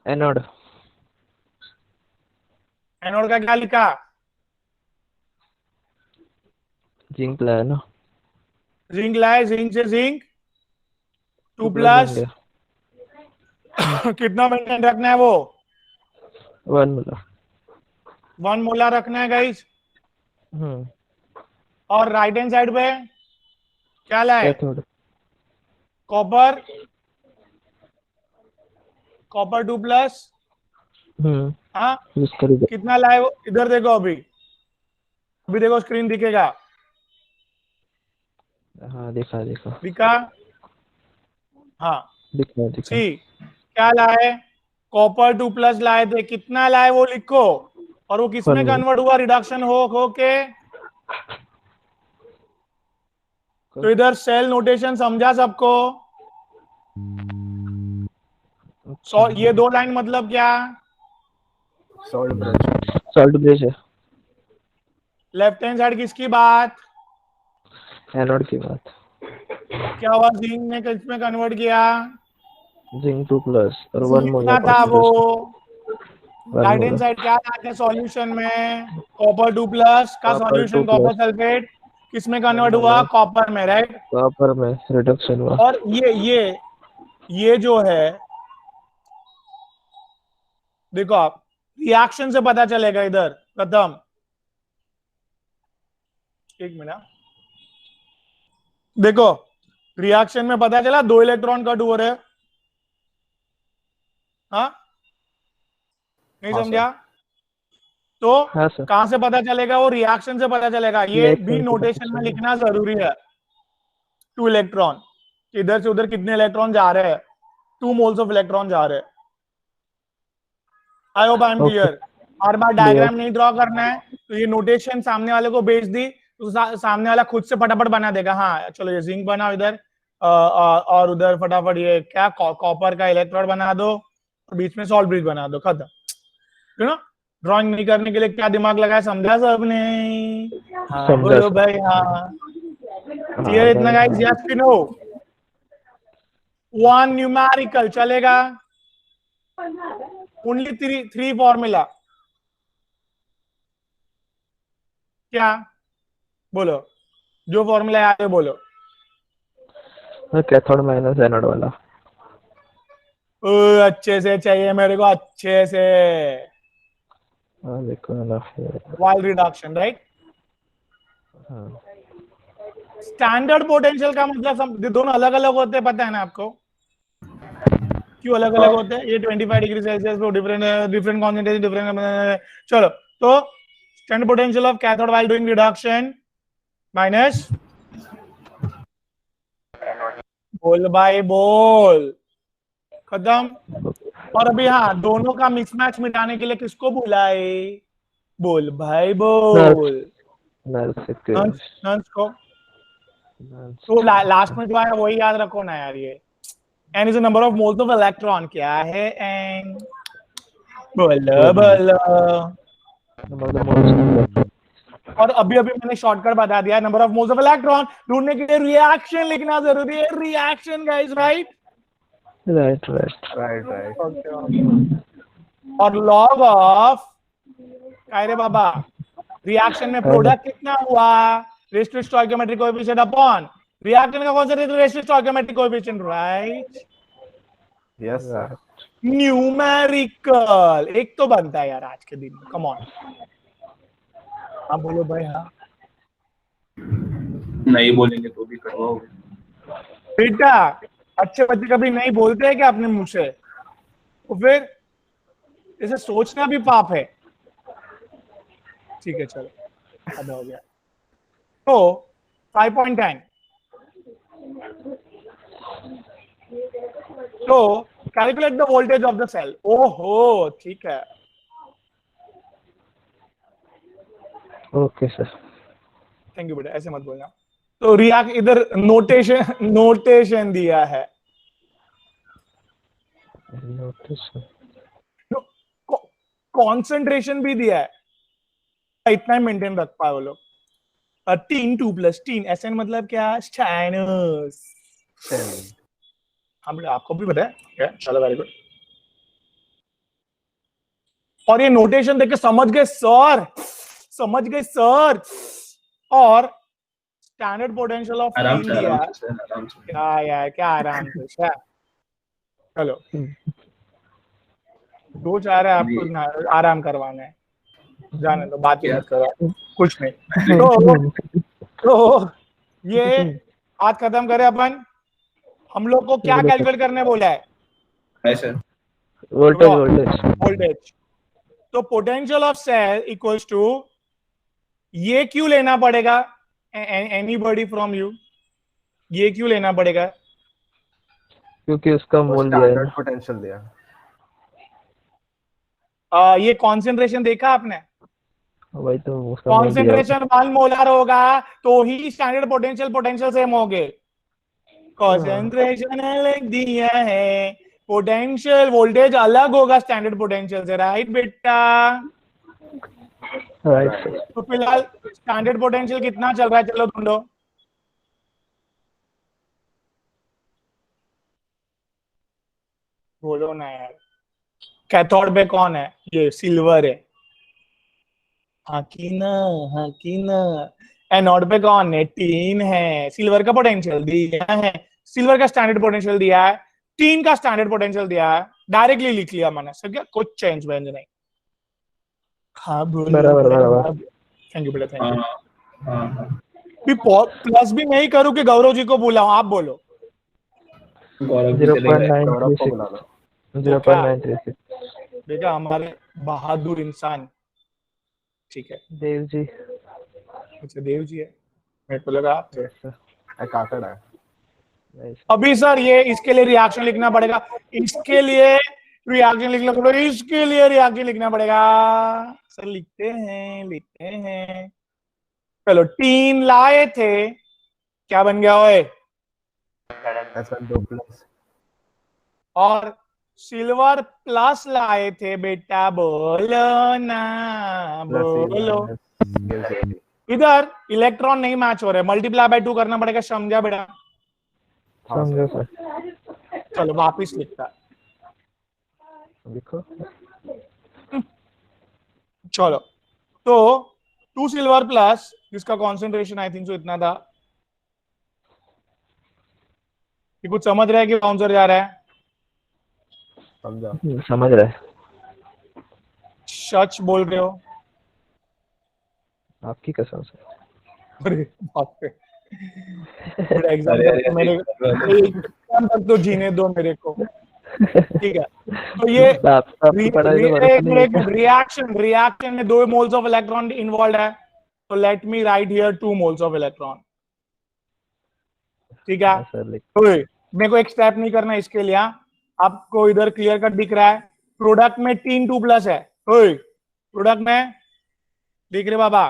एनोड एनोड का क्या लिखा? जिंक लाया ना, जिंक लाए, जिंक से जिंक 2+ 2+ बन गया, कितना मेंटेन रखना है वो? 1 मिला। 1 मोलर रखना है गाइस। हम्म और राइट हैंड साइड पे क्या लाए? कैथोड कॉपर, कॉपर 2+, हाँ यूज करेगा। कितना लाए वो? इधर देखो, अभी अभी देखो स्क्रीन दिखेगा, हाँ दिखा दिखा दिखा? हाँ दिखा दिखा। सी क्या लाए? कॉपर 2+ लाए थे, कितना लाए वो लिखो। और वो किसमें 1 मिला। कन्वर्ट हुआ? रिडक्शन हो के। तो इधर सेल नोटेशन समझा सबको? ये 2 लाइन मतलब क्या? सॉल्ट ब्रिज सॉल्ट ब्रिज है, लेफ्ट हैंड साइड किसकी बात? एनोड की बात। क्या हुआ? जिंक ने किसमें कन्वर्ट किया? जिंक 2+ और 1 कितना मोलर था वो? Concentration, 1 right hand molar side क्या था सॉल्यूशन में? कॉपर 2+ का कॉपर सॉल्यूशन 2+ कॉपर सल्फेट किसमें 1 कन्वर्ट हुआ? मोलर कॉपर में, राइट। कॉपर में रिडक्शन हुआ। और ये जो है, देखो आप रिएक्शन से पता चलेगा इधर। प्रथम एक मिनट, देखो रिएक्शन में पता चला 2 इलेक्ट्रॉन कट हो रहे हैं, हाँ नहीं हाँ समझा? सर तो हाँ सर, कहां से पता चलेगा? वो रिएक्शन से पता चलेगा। ये भी रिएक्शन से पता नोटेशन में चलेगा। लिखना जरूरी है। 2 इलेक्ट्रॉन, इधर से उधर कितने इलेक्ट्रॉन जा रहे हैं? 2 मोल्स ऑफ इलेक्ट्रॉन जा रहे हैं। आई hope I M okay clear. Bar bar diagram नहीं ड्रॉ करना है, तो ये नोटेशन सामने वाले को भेज दी तो सामने वाला खुद से फटाफट बना देगा। हाँ चलो ये जिंक बनाओ इधर, और उधर फटाफट ये क्या कॉपर का इलेक्ट्रोड बना दो, और बीच में सॉल्ट ब्रिज बना दो, खत्म। यू नो, ड्राइंग नहीं करने के लिए क्या दिमाग लगाया, समझा सबने? हाँ समझा बोलो सर। भाई, हाँ हाँ क्लियर इतना भाई गाइस? यस कि नो? 1 न्यूमेरिकल चलेगा, ओनली 3 फॉर्मूला। क्या बोलो, जो फॉर्मूला याद है बोलो। कैथोड माइनस एनोड वाला। अच्छे से चाहिए मेरे को, अच्छे से। हाँ देखो ना वाइल रिडक्शन, राइट? हाँ स्टैंडर्ड पोटेंशियल का मतलब दोनों अलग अलग होते हैं, पता है ना आपको? क्यों अलग अलग होते हैं? ये 25 डिग्री सेल्सियस पे डिफरेंट डिफरेंट कॉन्सेंट्रेशन डिफरेंट। चलो, तो standard potential of cathode while doing reduction minus, बोल भाई बोल, खत्म। और अभी हाँ, दोनों का मिसमैच मिटाने के लिए किसको बुलाए? बोल भाई बोल, नंस को। तो लास्ट में जो आया वही याद रखो ना यार। ये n is the number of moles of electron। क्या है n? बोलो बोलो। और अभी अभी मैंने शॉर्टकट बता दिया, number of moles of electron ढूंढने के लिए रिएक्शन लिखना जरूरी है। Reaction guys, right? राइट और लॉग ऑफ, अरे बाबा, रिएक्शन में प्रोडक्ट कितना हुआ? Raise to stoichiometric coefficient upon reactant का concentration raise to stoichiometric coefficient, right? Yes sir. Numerical एक तो बनता है यार आज के दिन में, कम ऑन। हाँ बोलो भाई। हाँ नहीं बोलेंगे तो भी करवाओगे बेटा, अच्छे बच्चे कभी नहीं बोलते हैं क्या अपने मुंह से? तो फिर इसे सोचना भी पाप है। ठीक है चलो, आधा हो गया। तो 5.10, तो calculate the voltage of the cell. ओहो ठीक है, ओके सर। थैंक यू बेटा, ऐसे मत बोलना। तो रिएक्ट, इधर नोटेशन दिया है, कॉन्सेंट्रेशन भी दिया है, इतना ही मेंटेन रख पाए वो लोग। 3 2 + 3 SN मतलब क्या? स्टैइनर्स। हाँ बेटा, आपको भी पता है क्या? चलो वेरी गुड। और ये नोटेशन देख के समझ गए सर, समझ गए सर। और स्टैंडर्ड पोटेंशियल ऑफ आराम से इंडिया, आराम से आराम से। क्या यार, क्या आराम से क्या? चलो, दो चाह रहे आपको ना आराम करवाना है, जाने दो, बात ही मत करो, कुछ नहीं। तो ये आज खत्म करें अपन। हम लोग को क्या कैलकुलेट करने बोला है? ऐसे वोल्टेज। तो potential of cell equals to, ये क्यों लेना पड़ेगा? एनीबॉडी फ्रॉम यू, ये क्यों लेना पड़ेगा? क्योंकि उसका मोल दिया है, पोटेंशियल दिया। ये कॉन्सेंट्रेशन देखा आपने? वही तो उसका मोल दिया है। कॉन्सेंट्रेशन 1 मोलर होगा तो ही स्टैंडर्ड पोटेंशियल सेम होंगे। कॉन्सेंट्रेशन अलग दिया है, पोटेंशियल वोल्टेज अलग होगा स्टैंडर्ड पोटेंशियल से, राइट बेटा? राइट। तो फिलहाल स्टैंडर्ड पोटेंशियल कितना चल रहा है? चलो ढूंढो। बोलो ना यार। कैथोड पे कौन है? ये सिल्वर है। हाँ की ना। एनोड पे कौन है? टीन है। सिल्वर का पोटेंशियल दिया है, सिल्वर का स्टैंडर्ड पोटेंशियल दिया है, टीन का स्टैंडर्ड पोटेंशियल दिया है, डायरेक्टली लिख लिया मैंने, सब क्या, कुछ चेंज वेंज नहीं। हाँ बराबर। थैंक यू बेटा, थैंक यू। हाँ भी प्लस भी नहीं करूँ कि गौरव जी को बुलाऊं? आप बोलो। गौरव जी चले गए। 0.936 बेटा हमारे बहादुर इंसान, ठीक है? देव जी। अच्छा देव जी है, मेरे को लगा आप थे। काकड़ है। अभी सर ये इसके लिए रिएक्शन लिखना पड़ेगा, इसके लिए रिएक्शन लिखना पड़ेगा, इसके लिए रिएक्शन लिखना पड़ेगा। सर लिखते हैं। चलो, टीन लाए थे, क्या बन गया ओए? SN2+। और सिल्वर प्लस लाए थे बेटा, बोलो ना, बोलो। इधर इलेक्ट्रॉन नहीं मैच हो रहे, मल्टीप्लाई बाय 2 करना पड़ेगा, समझा बेटा? समझो सर। चलो वापिस लिखता, देखो चलो। तो 2 सिल्वर प्लस, जिसका कॉन्सेंट्रेशन आई थिंक सो इतना था। ये कुछ समझ रहा है कि बाउंसर जा रहा है? समझा। समझ रहा है। सच बोल रहे हो? आपकी कसम से। अरे बाप रे, मेरा एग्जाम अरे तक तो मेरे एग्जाम तक तो जीने दो मेरे को, ठीक है। तो ये आपकी पढ़ाई तो भरोसा नहीं है क्या? रिएक्शन में 2 मोल्स ऑफ इलेक्ट्रॉन इन्वॉल्व है, तो let me right here 2 moles of electron, ठीक है। ओए, मेरे को एक स्टेप नहीं करना इसके लिए, आपको इधर क्लियर कट दिख रहा है, प्रोडक्ट में 3 2+ है। ओए, प्रोडक्ट में दिख रहे बाबा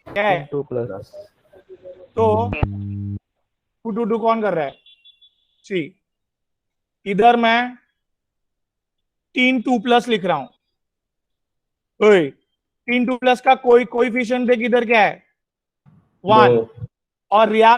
क्या है? 2+। तो 2 2 कौन कर रहा है? सी, इधर मैं 3 2+ लिख रहा हूं। ओए, 3 2+ का कोई कोएफिशिएंट देख, इधर क्या है? 1, और रिएक्ट